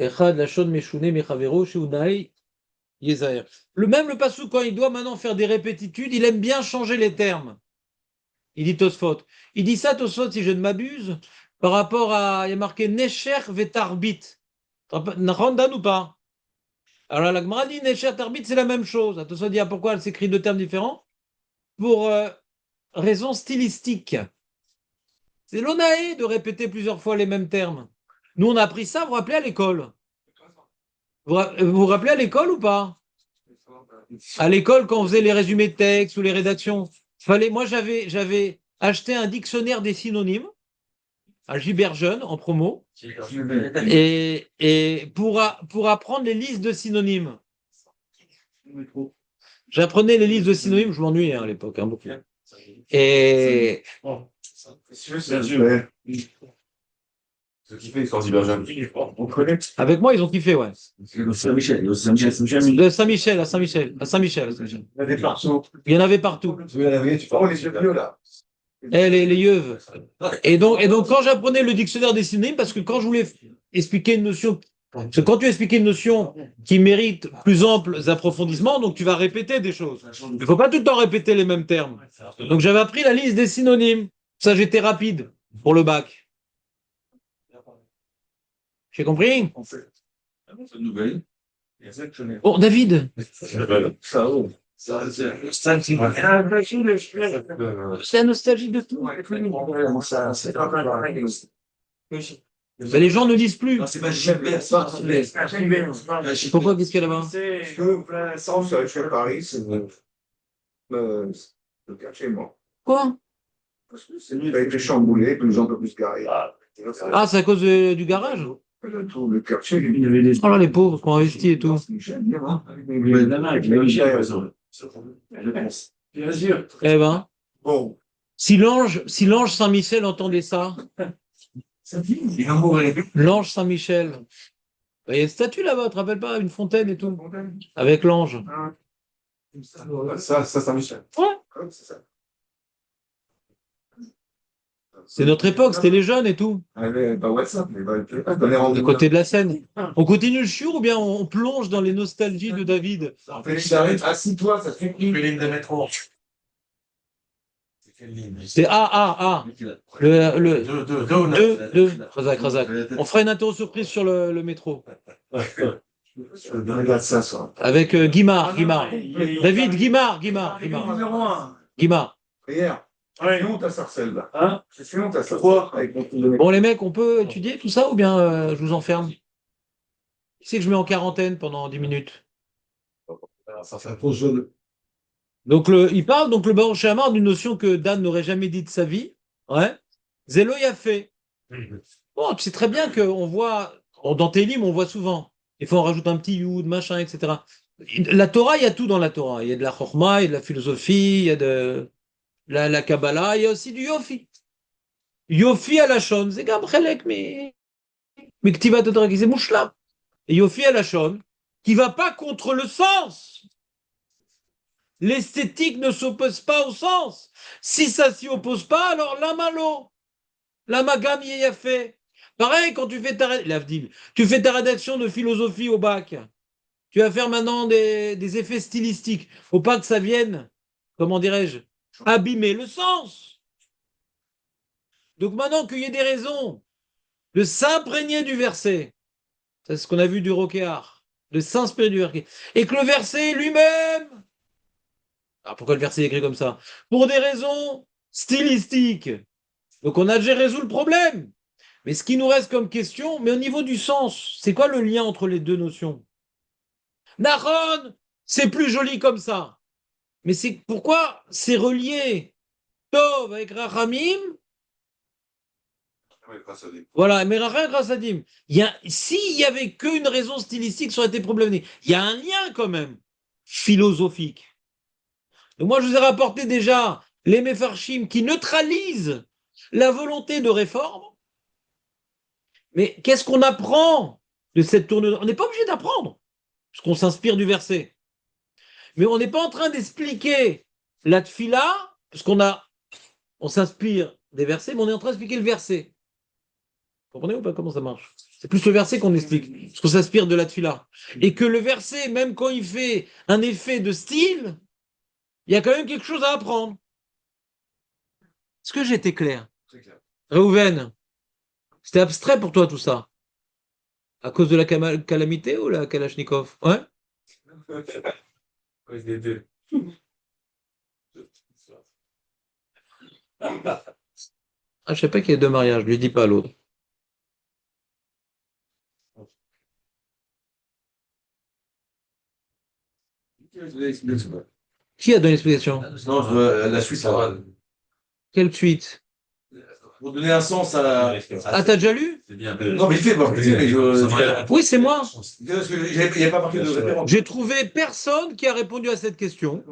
אחד לשון משונה מחברו שהוא נאי יזהר. Même le passou, quand il doit maintenant faire des répétitudes, il aime bien changer les termes. Il dit Tosfot. Il dit ça, Tosfot, si je ne m'abuse, par rapport à, il y a marqué Nesher Vetarbit. Dan ou pas? Alors la Gemara dit Nesher Tarbit, c'est la même chose. Tosfot dit pourquoi elle s'écrit deux termes différents? Pour raison stylistique. C'est l'onaé de répéter plusieurs fois les mêmes termes. Nous, on a appris ça, vous vous rappelez, à l'école? Vous vous rappelez à l'école ou pas? À l'école, quand on faisait les résumés de texte ou les rédactions, moi, j'avais acheté un dictionnaire des synonymes à Giberjeune en promo, et pour apprendre les listes de synonymes. J'apprenais les listes de synonymes, je m'ennuyais à l'époque, hein, beaucoup. Et Ce qui fait que Divergent. On connaît. avec moi, ils ont kiffé, ouais. Le Saint-Michel, le Saint-Michel. De Saint-Michel à Saint-Michel, à Saint-Michel. Il y a des partout. Il y en avait partout. Tu parles les yeux bleus, là. Les yeux. Et donc, quand j'apprenais le dictionnaire des synonymes, parce que quand je voulais expliquer une notion, parce que quand tu expliques une notion qui mérite plus amples approfondissements, donc tu vas répéter des choses. Il ne faut pas tout le temps répéter les mêmes termes. Donc j'avais appris la liste des synonymes. Ça, j'étais rapide pour le bac. J'ai compris? C'est une nouvelle. Bon, David, c'est la nostalgie de tout. Mais les gens ne lisent plus. C'est pas Gilbert, ça. Pourquoi? Qu'est-ce qu'il y a là-bas? Parce que pour l'instant, je suis à Paris, c'est le quartier est mort. Quoi? Parce que c'est lui, il a été chamboulé, puis les gens peuvent plus se garer. Ah, c'est à cause du garage? Le quartier, il y avait des. Oh là, les pauvres qui ont investi et tout. Eh ben, Bon, si l'ange Saint-Michel entendait ça, Il va mourir. l'ange Saint-Michel, il y a une statue là-bas, tu te rappelles pas, une fontaine et tout, avec l'ange. ça, Saint-Michel. Ouais. C'est ça. C'est notre époque, c'était les jeunes et tout, Pas WhatsApp, mais de côté de la Seine. On continue le chiour ou bien on plonge dans les nostalgies de David? Assis-toi, ça fait Une ligne de métro. C'est quelle ligne? C'est A. Le 2. Razak. On fera une interro surprise sur le métro. Regarde ça. Avec Guimard. David, Guimard. Numéro 1. Guimard. Hier. Ouais. C'est honte à Sarcelles, là. Hein? C'est honte à Sarcelles. Pourquoi? Avec mon fils de Bon, les mecs, on peut étudier tout ça ou bien je vous enferme? Qui c'est que je mets en quarantaine pendant 10 minutes? Ça fait un trop jeune. Donc, il parle, donc le Baruch She'amar, d'une notion que Dan n'aurait jamais dit de sa vie. Ouais. Zélo y a fait. Bon, tu sais très bien qu'on voit, dans Télim, on voit souvent. Des fois, on rajoute un petit youd, machin, etc. La Torah, il y a tout dans la Torah. Il y a de la chorma, il y a de la philosophie, il y a de la Kabbalah, il y a aussi du Yofi. Yofi à la Shon, c'est Gabrelek, mais Ktivat Torah, c'est Mouchlam. Et Yofi à la Shon, qui va pas contre le sens. L'esthétique ne s'oppose pas au sens. Si ça s'y oppose pas, alors l'amalo, l'amagam y a fait. Pareil, quand tu fais tu fais ta rédaction de philosophie au bac. Tu vas faire maintenant des effets stylistiques. Faut pas que ça vienne, comment dirais-je, abîmer le sens. Donc maintenant qu'il y ait des raisons de s'imprégner du verset, c'est ce qu'on a vu du Roquéard, de s'inspirer du verset, et que le verset lui-même, alors pourquoi le verset est écrit comme ça? Pour des raisons stylistiques. Donc on a déjà résolu le problème. Mais ce qui nous reste comme question, mais au niveau du sens, c'est quoi le lien entre les deux notions? Nahon, c'est plus joli comme ça. Mais c'est pourquoi c'est relié Tov avec Rachamim. Voilà, mais Rachamim grâce à Dim. S'il y avait qu'une raison stylistique, ça aurait été problématique. Il y a un lien quand même philosophique. Donc moi, je vous ai rapporté déjà les Mefarshim qui neutralisent la volonté de réforme. Mais qu'est-ce qu'on apprend de cette tournure? On n'est pas obligé d'apprendre, parce qu'on s'inspire du verset. Mais on n'est pas en train d'expliquer la tfila, parce on s'inspire des versets, mais on est en train d'expliquer le verset. Vous comprenez ou pas comment ça marche? C'est plus le verset qu'on explique, parce qu'on s'inspire de la tfila. Et que le verset, même quand il fait un effet de style, il y a quand même quelque chose à apprendre. Est-ce que j'étais clair? Réhouven, c'était abstrait pour toi tout ça? À cause de la calamité ou la Kalachnikov? Ouais? Ah, je sais pas qu'il y a deux mariages, je lui dis pas à l'autre. Qui a donné l'explication? Non, la suite, ça va. Quelle suite? pour donner un sens à la. Ah, t'as déjà lu? C'est bien. Non, mais fait, bon, je sais, mais je. Oui, c'est moi. Parce que il n'y a pas marqué de référence. J'ai trouvé personne qui a répondu à cette question.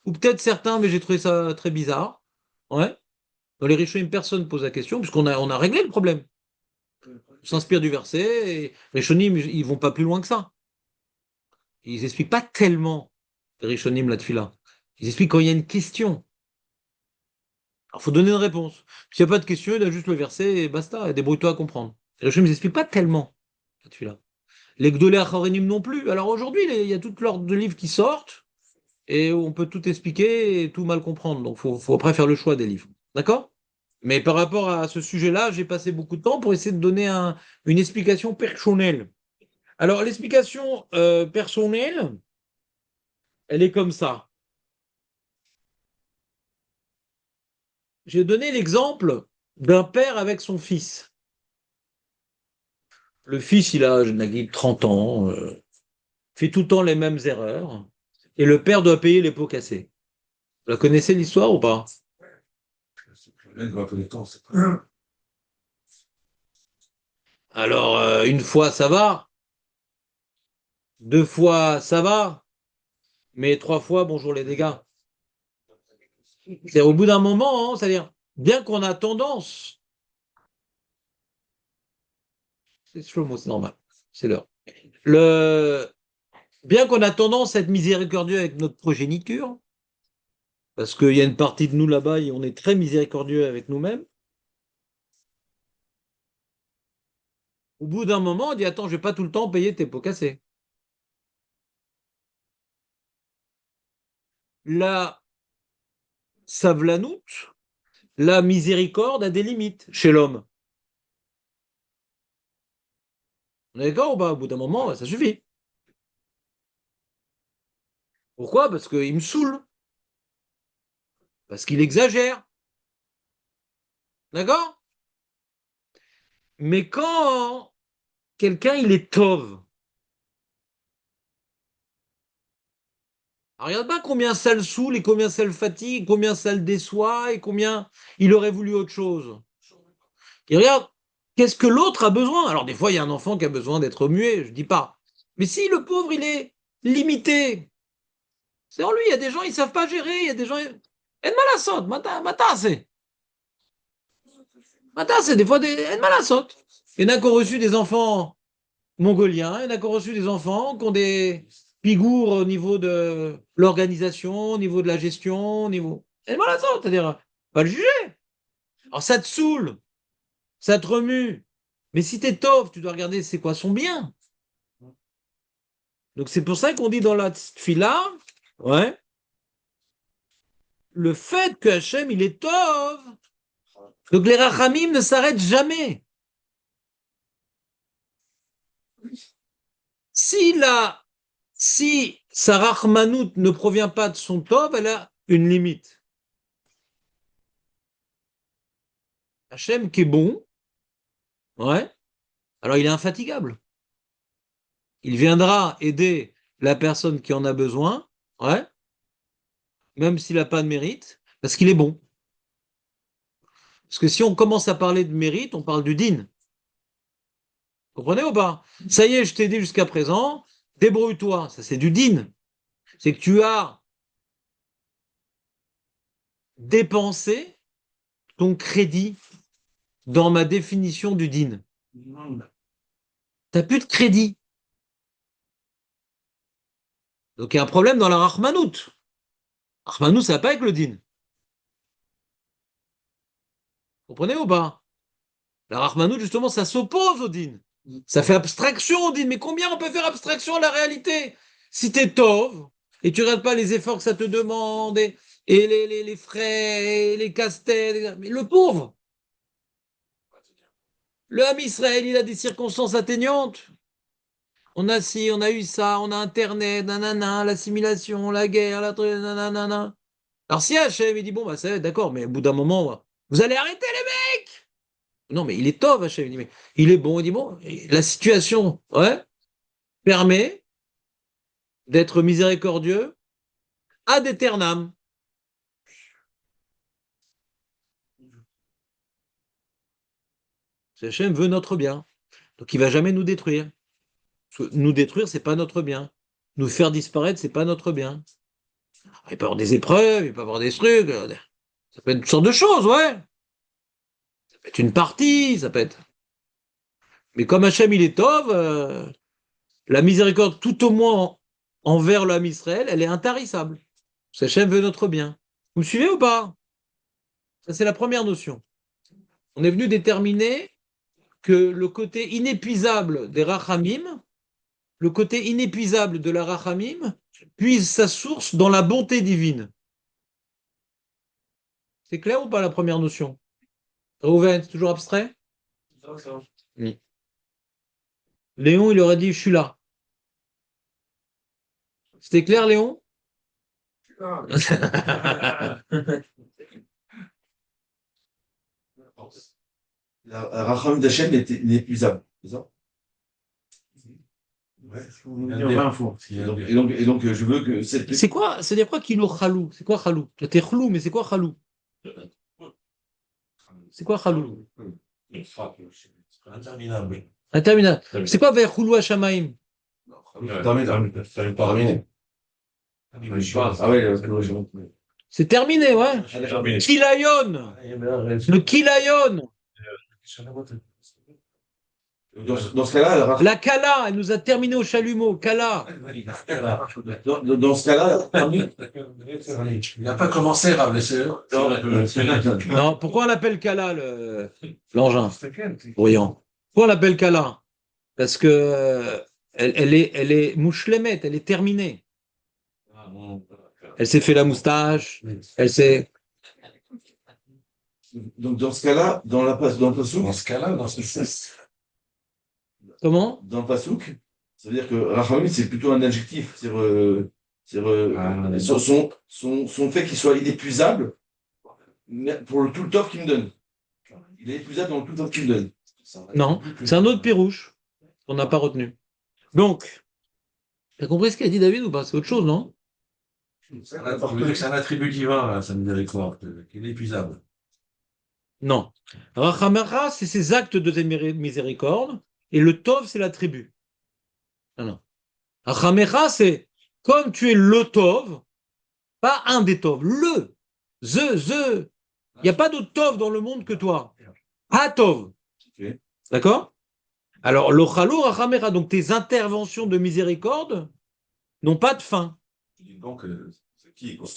Ou peut-être certains, mais j'ai trouvé ça très bizarre. Ouais. Dans les Rishonim, personne pose la question, puisqu'on a réglé le problème. On s'inspire du verset, et les Rishonim, ils vont pas plus loin que ça. Ils expliquent pas tellement, les Rishonim, la tefila. Ils expliquent quand il y a une question. Alors, il faut donner une réponse. S'il n'y a pas de question, il a juste le verset et basta, et débrouille-toi à comprendre. Les Rishonim, ils expliquent pas tellement, la tefila. Les Gdolei Acharonim non plus. Alors aujourd'hui, il y a toutes sortes de livres qui sortent, et on peut tout expliquer et tout mal comprendre. Donc, faut après faire le choix des livres. D'accord? Mais par rapport à ce sujet-là, j'ai passé beaucoup de temps pour essayer de donner une explication personnelle. Alors, l'explication personnelle, elle est comme ça. J'ai donné l'exemple d'un père avec son fils. Le fils, il a, je n'ai 30 ans, fait tout le temps les mêmes erreurs, et le père doit payer les pots cassés. Vous la connaissez l'histoire ou pas? Alors, une fois, ça va. Deux fois, ça va. Mais trois fois, bonjour les dégâts. C'est au bout d'un moment, hein, c'est-à-dire, bien qu'on a tendance, c'est Shlomo, c'est normal, c'est l'heure. Bien qu'on a tendance à être miséricordieux avec notre progéniture, parce qu'il y a une partie de nous là-bas et on est très miséricordieux avec nous-mêmes, au bout d'un moment, on dit, attends, je vais pas tout le temps payer tes pots cassés. La savlanout, la miséricorde a des limites chez l'homme. On est d'accord ou pas? Au bout d'un moment, ça suffit. Pourquoi? Parce qu'il me saoule. Parce qu'il exagère. D'accord? Mais quand quelqu'un, il est tov, alors regarde pas combien ça le saoule et combien ça le fatigue, combien ça le déçoit et combien il aurait voulu autre chose. Il regarde qu'est-ce que l'autre a besoin. Alors des fois, il y a un enfant qui a besoin d'être muet, je dis pas. Mais si le pauvre, il est limité, c'est en lui, il y a des gens, ils savent pas gérer, il y a des gens. En malasot, c'est. C'est des fois des en malasot. Il y en a qui ont reçu des enfants mongoliens, il y en a qui ont reçu des enfants qui ont des pigours au niveau de l'organisation, au niveau de la gestion, au niveau. En malasot, c'est-à-dire, pas le juger. Alors ça te saoule, ça te remue. Mais si t'es tov, tu dois regarder c'est quoi son bien. Donc c'est pour ça qu'on dit dans la tfila, ouais, le fait que Hachem, il est tov. Donc les rachamim ne s'arrêtent jamais. Si sa rachmanout ne provient pas de son tov, elle a une limite. Hachem qui est bon, ouais, alors il est infatigable. Il viendra aider la personne qui en a besoin, ouais, même s'il n'a pas de mérite, parce qu'il est bon. Parce que si on commence à parler de mérite, on parle du din. Comprenez ou pas? Ça y est, je t'ai aidé jusqu'à présent, débrouille-toi, ça c'est du din. C'est que tu as dépensé ton crédit dans ma définition du din. Tu n'as plus de crédit. Donc il y a un problème dans la Rahmanout. Rahmanout, ça va pas avec le din. Comprenez ou pas? La Rahmanout, justement, ça s'oppose au din. Ça fait abstraction au din. Mais combien on peut faire abstraction à la réalité? Si tu es tov et tu ne regardes pas les efforts que ça te demande et les frais, et les casse-têtes, mais le pauvre, le Ham Israël, il a des circonstances atteignantes. On a ci, on a eu ça, on a Internet, nanana, l'assimilation, la guerre, la truc, nanana. Alors si Hachem, il dit, bon, bah, ça va, d'accord, mais au bout d'un moment, vous allez arrêter les mecs! Non, mais il est tov, Hachem, il dit, mais il est bon, il dit, bon, la situation, ouais, permet d'être miséricordieux ad aeternam. Hachem veut notre bien. Donc il ne va jamais nous détruire. Parce que nous détruire, c'est pas notre bien. Nous faire disparaître, c'est pas notre bien. Il peut y avoir des épreuves, il peut y avoir des trucs. Ça peut être toutes sortes de choses, ouais. Ça peut être une partie, ça peut être. Mais comme Hachem, il est tov, la miséricorde, tout au moins envers l'homme Israël, elle est intarissable. Parce que Hachem veut notre bien. Vous me suivez ou pas? Ça, c'est la première notion. On est venu déterminer que le côté inépuisable des rachamim, le côté inépuisable de la rachamim, puise sa source dans la bonté divine. C'est clair ou pas la première notion? Rouven, c'est toujours abstrait? Oui. Léon, il aurait dit, je suis là. C'était clair, Léon? La Rachamim d'Hachem est inépuisable. C'est ça? Et donc, je veux que cette. C'est quoi? C'est-à-dire quoi kilo chalou? C'est quoi chalou? T'es chalou, mais c'est quoi chalou? C'est quoi chalou? Interminable. Interminable. C'est quoi vers choulou hachamaim? Terminé. Ah ouais, C'est terminé, ouais. Kilayon. Le kilayon. dans ce cas-là, La kala, elle nous a terminé au chalumeau. Kala. dans ce cas-là, Il n'a pas commencé, Rav, Non, pourquoi on l'appelle kala, l'engin bruyant? Pourquoi on l'appelle kala? Parce que elle est mouchlemet, elle est terminée. Elle s'est fait la moustache, elle s'est. donc dans ce cas-là, dans le pasouk, Dans ce cas-là, dans ce Comment? dans le pasouk, ça veut dire que Rachamim, c'est plutôt un adjectif. Son fait qu'il soit inépuisable pour tout le tov qu'il me donne. Il est épuisable dans tout le tov qu'il me donne. Non, c'est un autre pirouche qu'on n'a pas retenu. Donc, t'as compris ce qu'a dit David ou pas? C'est autre chose, non? C'est un attribut divin, là, sa miséricorde, qui est inépuisable. Non. Rachamara, c'est ses actes de miséricorde, et le Tov, c'est l'attribut. Non, non. Rachamera, c'est comme tu es le Tov, pas un des Tov, le. The. Il n'y a pas d'autre Tov dans le monde que toi. À Tov. Ok. D'accord? Alors, le Chalo Rachamera, donc tes interventions de miséricorde n'ont pas de fin. Donc, c'est qui, quoi?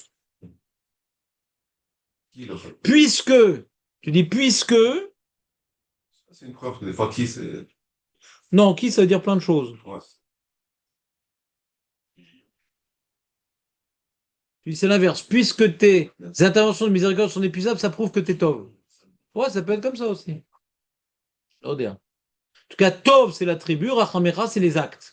Qui, le fait? Puisque, tu dis puisque, C'est une preuve, parce que des fois, qui, c'est. non, qui, ça veut dire plein de choses. Ouais. Tu dis c'est l'inverse. Puisque tes interventions de miséricorde sont épuisables, ça prouve que t'es Tov. Ouais, ça peut être comme ça aussi. Oh, bien. En tout cas, Tov, c'est l'attribut, Rachamecha, c'est les actes.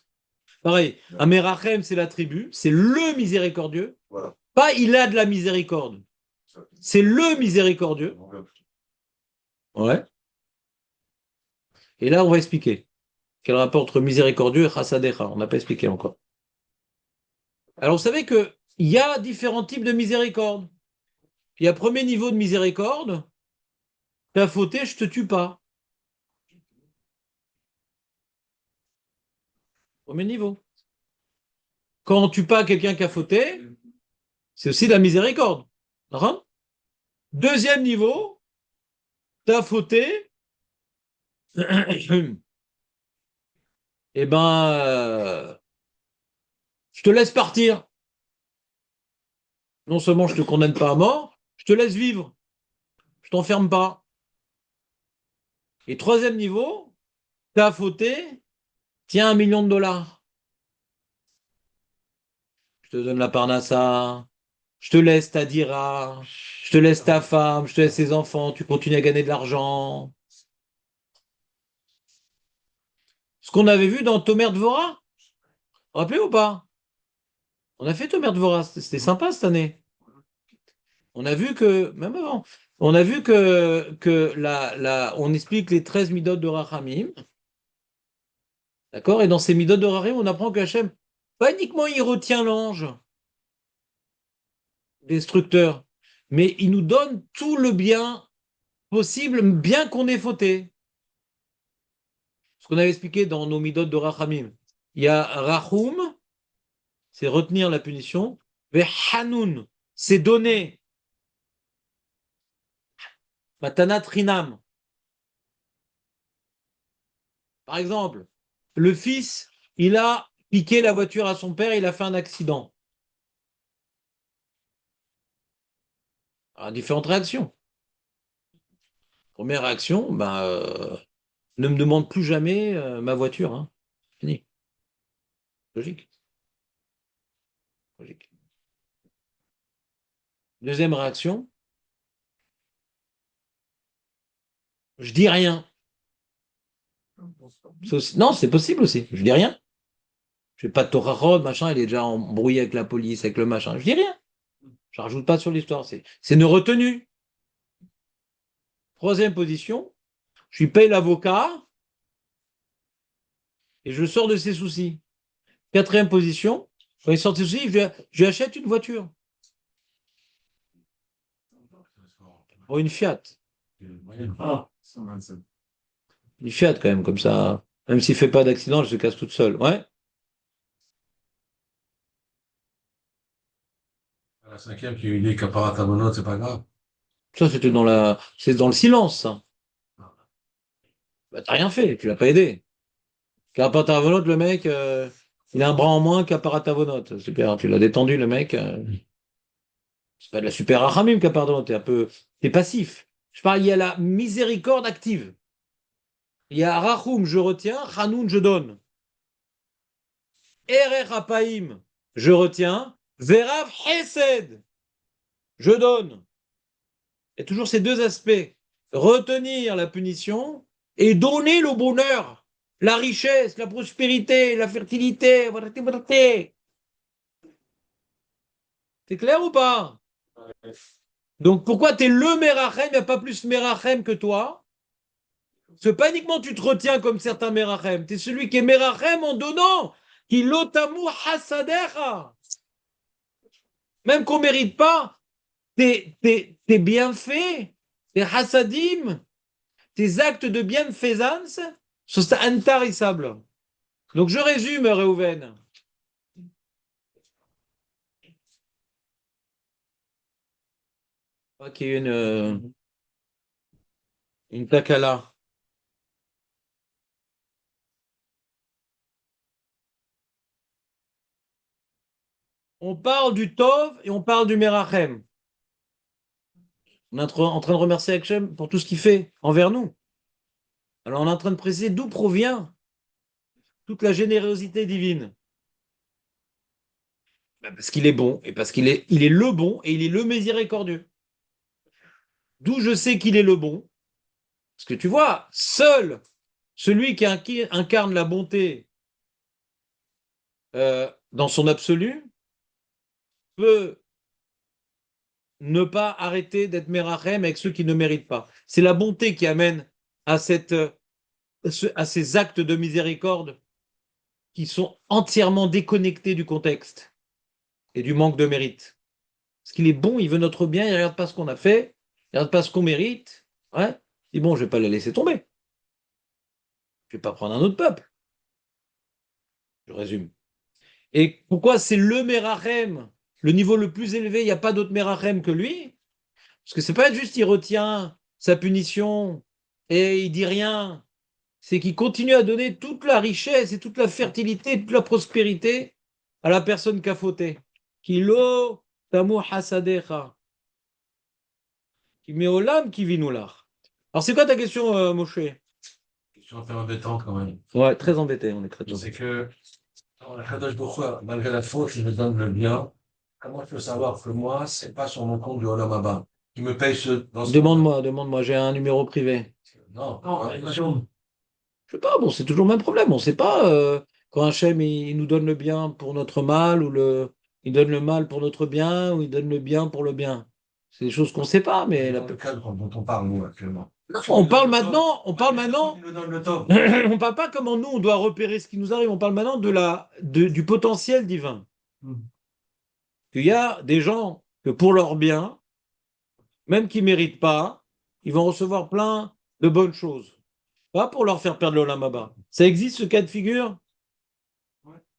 Pareil, Amerachem, c'est l'attribut, c'est le miséricordieux. Voilà. Pas il a de la miséricorde. C'est le miséricordieux. Ouais. Et là, on va expliquer. Quel rapport entre miséricordieux et chassadecha? On n'a pas expliqué encore. Alors, vous savez qu'il y a différents types de miséricorde. Il y a premier niveau de miséricorde. T'as fauté, je te tue pas. Premier niveau. Quand on tue pas quelqu'un qui a fauté, c'est aussi de la miséricorde. D'accord? Deuxième niveau, t'as fauté. Eh ben, je te laisse partir. Non seulement je te condamne pas à mort, je te laisse vivre. Je t'enferme pas. Et troisième niveau, t'as fauté, tiens $1 million. Je te donne la parnassa, je te laisse ta dira, je te laisse ta femme, je te laisse tes enfants, tu continues à gagner de l'argent. Ce qu'on avait vu dans Tomer Dvora, vous vous rappelez ou pas? On a fait Tomer Dvora, c'était sympa cette année. On a vu que, même avant, on a vu que on explique les 13 midot de Rachamim. D'accord? Et dans ces midot de Rachamim, on apprend que Hachem, pas uniquement il retient l'ange destructeur, mais il nous donne tout le bien possible, bien qu'on ait fauté. ce qu'on avait expliqué dans nos Midot de Rachamim. Il y a Rachum, c'est retenir la punition. Et Hanoun, c'est donner. Matanat Rinam. Par exemple, le fils, il a piqué la voiture à son père, il a fait un accident. Alors, différentes réactions. Première réaction, ne me demande plus jamais ma voiture. Hein. Fini. Logique. Logique. Deuxième réaction, je dis rien. Non, c'est possible aussi. Je dis rien. Je fais pas de Torah, machin, il est déjà embrouillé avec la police, avec le machin. Je dis rien. Je rajoute pas sur l'histoire. C'est une retenue. Troisième position, je lui paye l'avocat et je sors de ses soucis. Quatrième position, quand il sort de ses soucis, je lui achète une voiture. Ou une Fiat. Ah, 127. Une Fiat quand même, comme ça. Même s'il fait pas d'accident, je se casse toute seule. Ouais. La cinquième qui dit qu'apparat ta monote, c'est pas grave. Ça, c'est dans le silence, ça. Bah, t'as rien fait, tu l'as pas aidé. Kaparatavonote, le mec, il a un bras en moins qu'Aparatavonote. Super, tu l'as détendu, le mec. C'est pas de la super rachamim Kaparatavonote, t'es passif. Je parle, il y a la miséricorde active. Il y a Rachum, je retiens, Hanoun, je donne. Erer Apaim, je retiens, Verav Hesed, je donne. Il y a toujours ces deux aspects. Retenir la punition et donner le bonheur, la richesse, la prospérité, la fertilité. C'est clair ou pas? Donc pourquoi tu es le Merachem, il n'y a pas plus Merachem que toi? C'est pas uniquement tu te retiens comme certains Merachem, tu es celui qui est Merachem en donnant. Qui lotamu hasadecha. Même qu'on ne mérite pas, tes bienfaits, tes hasadim, tes actes de bienfaisance sont intarissables. Donc je résume, Réhouven. Qu'il y ait une takala. On parle du Tov et on parle du Merachem. On est en train de remercier Hachem pour tout ce qu'il fait envers nous. Alors on est en train de préciser d'où provient toute la générosité divine. Parce qu'il est bon, et parce il est le bon, et il est le miséricordieux. D'où je sais qu'il est le bon. Parce que tu vois, seul celui qui incarne la bonté dans son absolu peut ne pas arrêter d'être Merachem avec ceux qui ne méritent pas. C'est la bonté qui amène à ces actes de miséricorde qui sont entièrement déconnectés du contexte et du manque de mérite. Parce qu'il est bon, il veut notre bien, il ne regarde pas ce qu'on a fait, il ne regarde pas ce qu'on mérite. Ouais. Il dit bon, je ne vais pas la laisser tomber. Je ne vais pas prendre un autre peuple. Je résume. Et pourquoi c'est le Merachem, le niveau le plus élevé, il n'y a pas d'autre Merachem que lui? Parce que c'est pas juste il retient sa punition et il dit rien. C'est qu'il continue à donner toute la richesse et toute la fertilité, toute la prospérité à la personne qui a fauté. Kilo tamu hasadecha. Qui met au lame qui vit nous là. Alors c'est quoi ta question, Moshe? Question un peu embêtante quand même. Ouais, très embêté, on est très C'est embêté. que, la Kadosh Baruch Hu, malgré la faute, il me donne le bien. Comment je peux savoir que moi, c'est pas sur mon compte du Olam Haba? Il me paye dans ce Demande-moi, j'ai un numéro privé. Non, Je sais pas, bon, c'est toujours le même problème. On sait pas quand Hachem il nous donne le bien pour notre mal il donne le mal pour notre bien ou il donne le bien pour le bien. C'est des choses qu'on sait pas, mais dans le cadre dont on parle, nous, actuellement. on parle maintenant, Il me donne le top. on parle pas comment nous on doit repérer ce qui nous arrive. On parle maintenant du potentiel divin. Il y a des gens que pour leur bien, même qui méritent pas, ils vont recevoir plein de bonnes choses. Pas pour leur faire perdre l'Olam Haba. Ça existe ce cas de figure?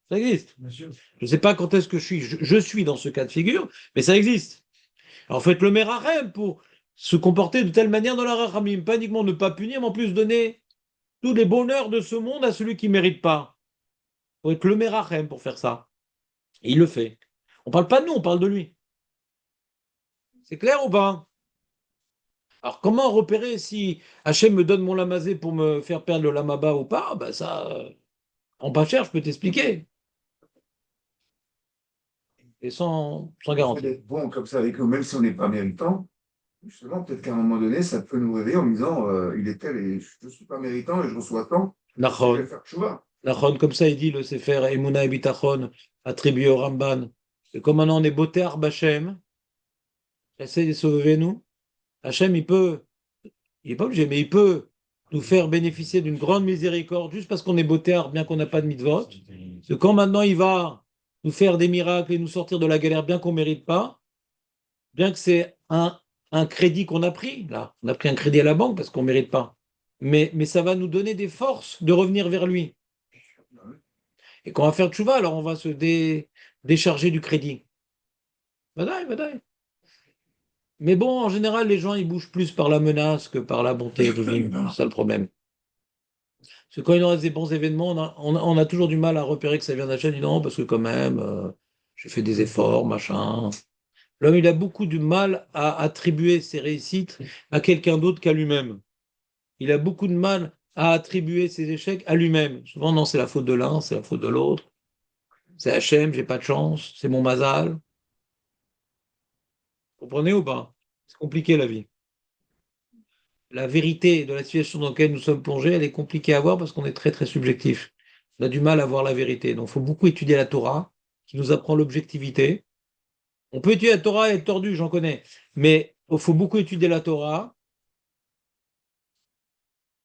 Ça existe. Bien sûr. Je ne sais pas quand est-ce que je suis dans ce cas de figure, mais ça existe. Alors faites le Merachem pour se comporter de telle manière dans la Rachamim. Pas uniquement ne pas punir, mais en plus donner tous les bonheurs de ce monde à celui qui ne mérite pas. Il faut être le Merachem pour faire ça. Et il le fait. On ne parle pas de nous, on parle de lui. C'est clair ou pas? Alors comment repérer si Hachem me donne mon lamazé pour me faire perdre le lamaba ou pas? Ben ça, en pas cher, je peux t'expliquer. Et sans Il faut garantie. être bon comme ça avec nous, même si on n'est pas méritant. Justement, peut-être qu'à un moment donné, ça peut nous réveiller en me disant il est tel et je ne suis pas méritant et je reçois tant. Je Nachon. vais faire tchouva. Nachon, comme ça, il dit le Sefer Emuna et Bitachon, attribué au Ramban. C'est comme maintenant on est beauté Bachem, essaie de sauver nous. Hachem, il n'est pas obligé, mais il peut nous faire bénéficier d'une grande miséricorde juste parce qu'on est beauté, bien qu'on n'a pas de mitzvot. Que quand maintenant il va nous faire des miracles et nous sortir de la galère, bien qu'on ne mérite pas, bien que c'est un crédit qu'on a pris, là, on a pris un crédit à la banque parce qu'on ne mérite pas. Mais ça va nous donner des forces de revenir vers lui. Et quand on va faire tchouva, alors on va se décharger du crédit. Badaï, badaï. Mais bon, en général, les gens, ils bougent plus par la menace que par la bonté divine. C'est ça le problème. Parce que quand il nous reste des bons événements, on a toujours du mal à repérer que ça vient d'Hachem. Il dit non, parce que quand même, j'ai fait des efforts, machin. L'homme, il a beaucoup de mal à attribuer ses réussites à quelqu'un d'autre qu'à lui-même. Il a beaucoup de mal à attribuer ses échecs à lui-même. Souvent, non, c'est la faute de l'un, c'est la faute de l'autre. C'est Hachem, j'ai pas de chance, c'est mon mazal. Vous comprenez ou pas? C'est compliqué la vie. La vérité de la situation dans laquelle nous sommes plongés, elle est compliquée à voir parce qu'on est très très subjectif. On a du mal à voir la vérité. Donc il faut beaucoup étudier la Torah, qui nous apprend l'objectivité. On peut étudier la Torah et être tordu, j'en connais. Mais il faut beaucoup étudier la Torah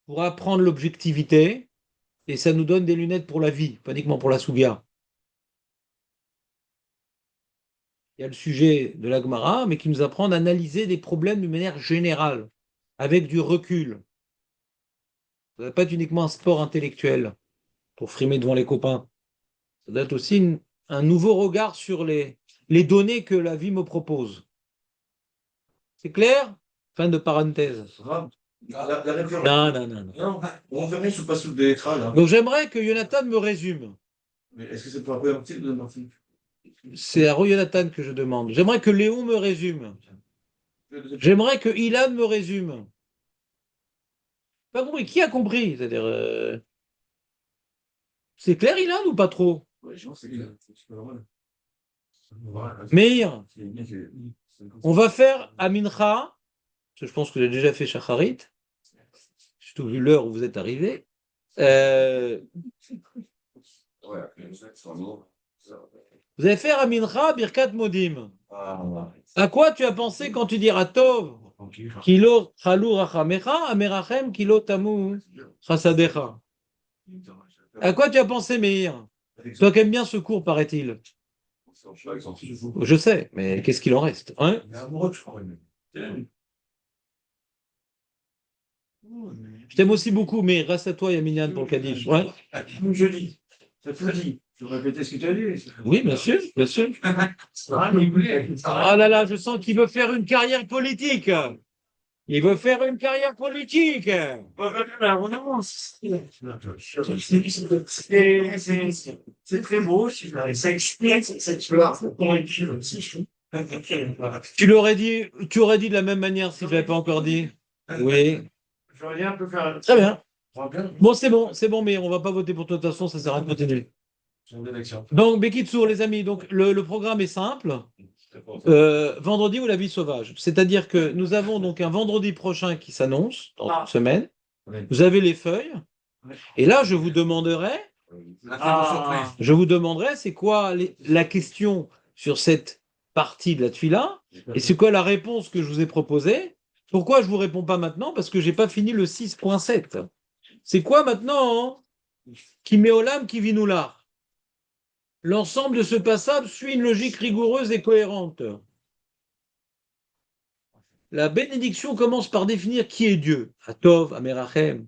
pour apprendre l'objectivité et ça nous donne des lunettes pour la vie, pas uniquement pour la Sougia. Il y a le sujet de la Gemara, mais qui nous apprend à analyser des problèmes de manière générale, avec du recul. Ça ne doit pas être uniquement un sport intellectuel pour frimer devant les copains. Ça doit être aussi un nouveau regard sur les données que la vie me propose. C'est clair? Fin de parenthèse. La référence. Non, non, non, non. Non, on verrait sous pas sous le l'écran, là. Donc j'aimerais que Jonathan me résume. Mais est-ce que c'est pour la première partie ou la deuxième partie? C'est à Jonathan que je demande. J'aimerais que Léon me résume. J'aimerais que Ilan me résume. Pas compris. Qui a compris? C'est-à-dire, c'est clair, Ilan, ou pas trop? Ouais, je pense que c'est pas normal. Meir, on va faire Amincha, parce que je pense que j'ai déjà fait Shacharit. Surtout vu l'heure où vous êtes arrivé. Vous allez faire Amincha Birkat Modim. À quoi tu as pensé quand tu diras Tov? Kilo Chalou Rachamecha, Amerachem, Kilo Tamu Chasadecha. À quoi tu as pensé, Meir? Toi qui aimes bien ce cours, paraît-il. Je sais, mais qu'est-ce qu'il en reste? Hein? Je t'aime aussi beaucoup, mais reste à toi, Yaminian, pour le Kaddish. Ouais? Je dis, ça te dit. Tu veux répéter ce que tu as dit? Oui, bien sûr, bien sûr. Ah là là, je sens qu'il veut faire une carrière politique. Il veut faire une carrière politique. C'est très beau, ça explique cette histoire. Tu aurais dit de la même manière si je ne l'avais pas encore dit. Oui. J'aurais bien un peu faire. Très bien. Bon, c'est bon, mais on ne va pas voter pour toi de toute façon, ça sert à rien de continuer. Donc, Bekitsour, les amis, donc le programme est simple. Vendredi ou la vie sauvage. C'est-à-dire que nous avons donc un vendredi prochain qui s'annonce dans une semaine. Vous avez les feuilles. Et là, je vous demanderai, c'est quoi la question sur cette partie de la tefila et c'est quoi la réponse que je vous ai proposée. Pourquoi je ne vous réponds pas maintenant? Parce que je n'ai pas fini le 6.7. C'est quoi maintenant? Qui met Olam, qui vit nous là? L'ensemble de ce passage suit une logique rigoureuse et cohérente. La bénédiction commence par définir qui est Dieu. Atov, Amerachem.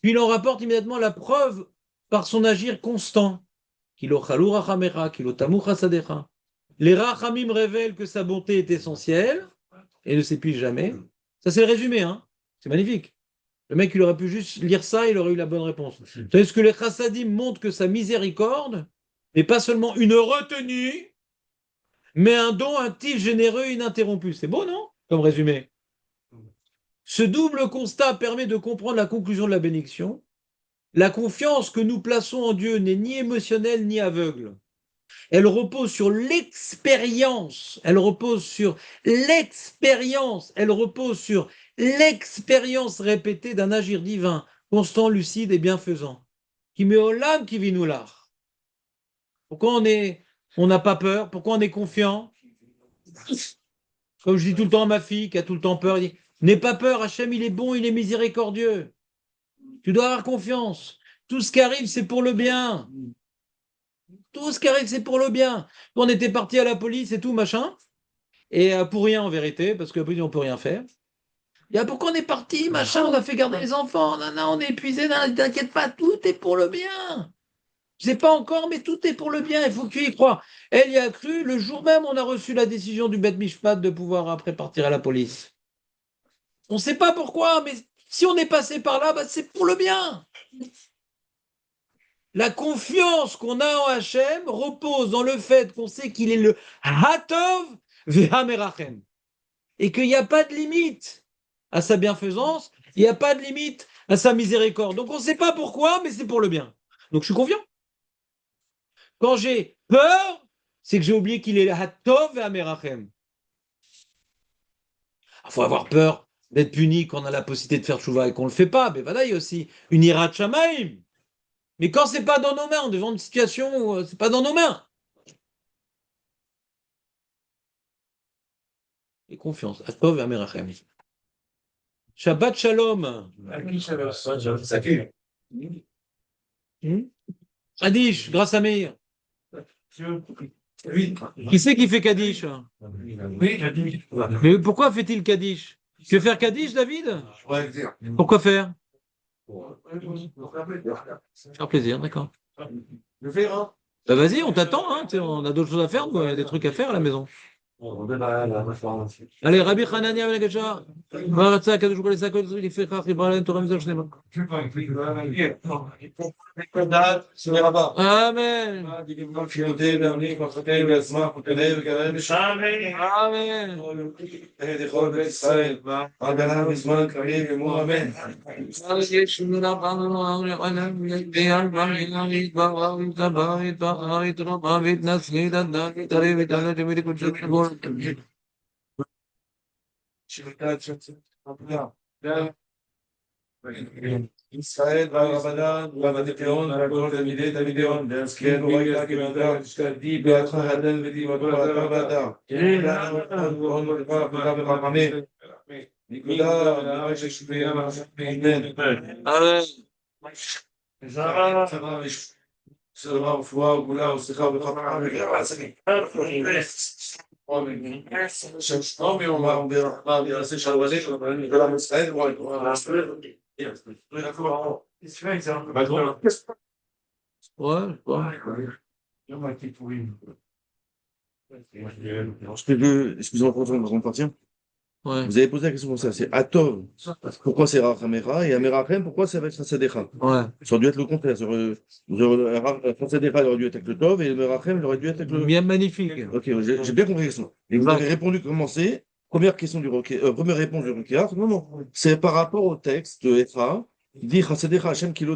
Puis il en rapporte immédiatement la preuve par son agir constant. Kilo chalou rachamecha, kilo tamu chasadecha. Les rachamim révèlent que sa bonté est essentielle et ne s'épuise jamais. Ça, c'est le résumé, hein. C'est magnifique. Le mec, il aurait pu juste lire ça, il aurait eu la bonne réponse. Vous savez ce que les chassadim montrent que sa miséricorde n'est pas seulement une retenue, mais un don actif, généreux, ininterrompu. C'est beau, non? Comme résumé. Ce double constat permet de comprendre la conclusion de la bénédiction. La confiance que nous plaçons en Dieu n'est ni émotionnelle ni aveugle. Elle repose sur l'expérience. Elle repose sur l'expérience. Elle repose sur l'expérience répétée d'un agir divin, constant, lucide et bienfaisant. Qui met au lame qui vit nous l'art. Pourquoi on n'a pas peur? Pourquoi on est confiant? Comme je dis tout le temps à ma fille qui a tout le temps peur, il dit, n'aie pas peur, Hachem, il est bon, il est miséricordieux. Tu dois avoir confiance. Tout ce qui arrive, c'est pour le bien. Tout ce qui arrive, c'est pour le bien. On était parti à la police et tout, machin. Et pour rien, en vérité, parce que la police, on peut rien faire. Et pourquoi on est parti, machin, on a fait garder les enfants, nana, on est épuisé, t'inquiète pas, tout est pour le bien. Je sais pas encore, mais tout est pour le bien, il faut que tu y crois. Elle y a cru, le jour même, on a reçu la décision du Bet Mishpat de pouvoir après partir à la police. On ne sait pas pourquoi, mais si on est passé par là, bah, c'est pour le bien. La confiance qu'on a en Hachem repose dans le fait qu'on sait qu'il est le Hatov Vehamerachem et qu'il n'y a pas de limite à sa bienfaisance, il n'y a pas de limite à sa miséricorde. Donc on ne sait pas pourquoi, mais c'est pour le bien. Donc je suis confiant. Quand j'ai peur, c'est que j'ai oublié qu'il est le Hatov Vehamerachem. Il faut avoir peur d'être puni quand on a la possibilité de faire tchouva et qu'on ne le fait pas. Mais voilà, il y a aussi une Hirat Shamaim. Mais quand c'est pas dans nos mains, on est devant une situation où c'est pas dans nos mains. Et confiance. Atov et Amerachem. Shabbat Shalom. Kaddish, grâce à Meir. Qui c'est qui fait Kaddish? Mais pourquoi fait-il Kaddish? Tu veux faire Kaddish, David? Pourquoi faire? Faire plaisir, d'accord. Bah vas-y, on t'attend, hein. On a d'autres choses à faire, il y a des trucs à faire à la maison. Allez, Rabbi Hanania ben Akasha, Baratza, Kadosh Baruch Hu, Sakol, il fait Chach, il parle, Torah Mitzvah Shnema. Amen. Amen. ישראל והרבנן והבתיון והכל תלמידי תלמידיון להזכיר ורגע כמדע תשתלתי בידך הדל ודיבתו ואתה ואתה וחכמים נקודה נראה ששביע אמן שלמה ורפואה וגאולה ושמחה וברכת שלומי אומר ברחמה ויעשה שלוונים ולעם ישראל Excusez-moi pour vous partir. Ouais. Vous avez posé la question comme ça, c'est Atov, pourquoi c'est Rachamera, et Amerachem, pourquoi c'est avec Chassadecha? Ouais. Ça aurait dû être le contraire. Chassadecha aurait dû être avec le Tov, et Amerachem aurait dû être avec le... Bien magnifique. Ok, j'ai bien compris la question. Et vous avez répondu comment c'est? Première question du première réponse du requérant. Non, non. C'est par rapport au texte de Ephra, qui dit Chassadecha Hashem Kilo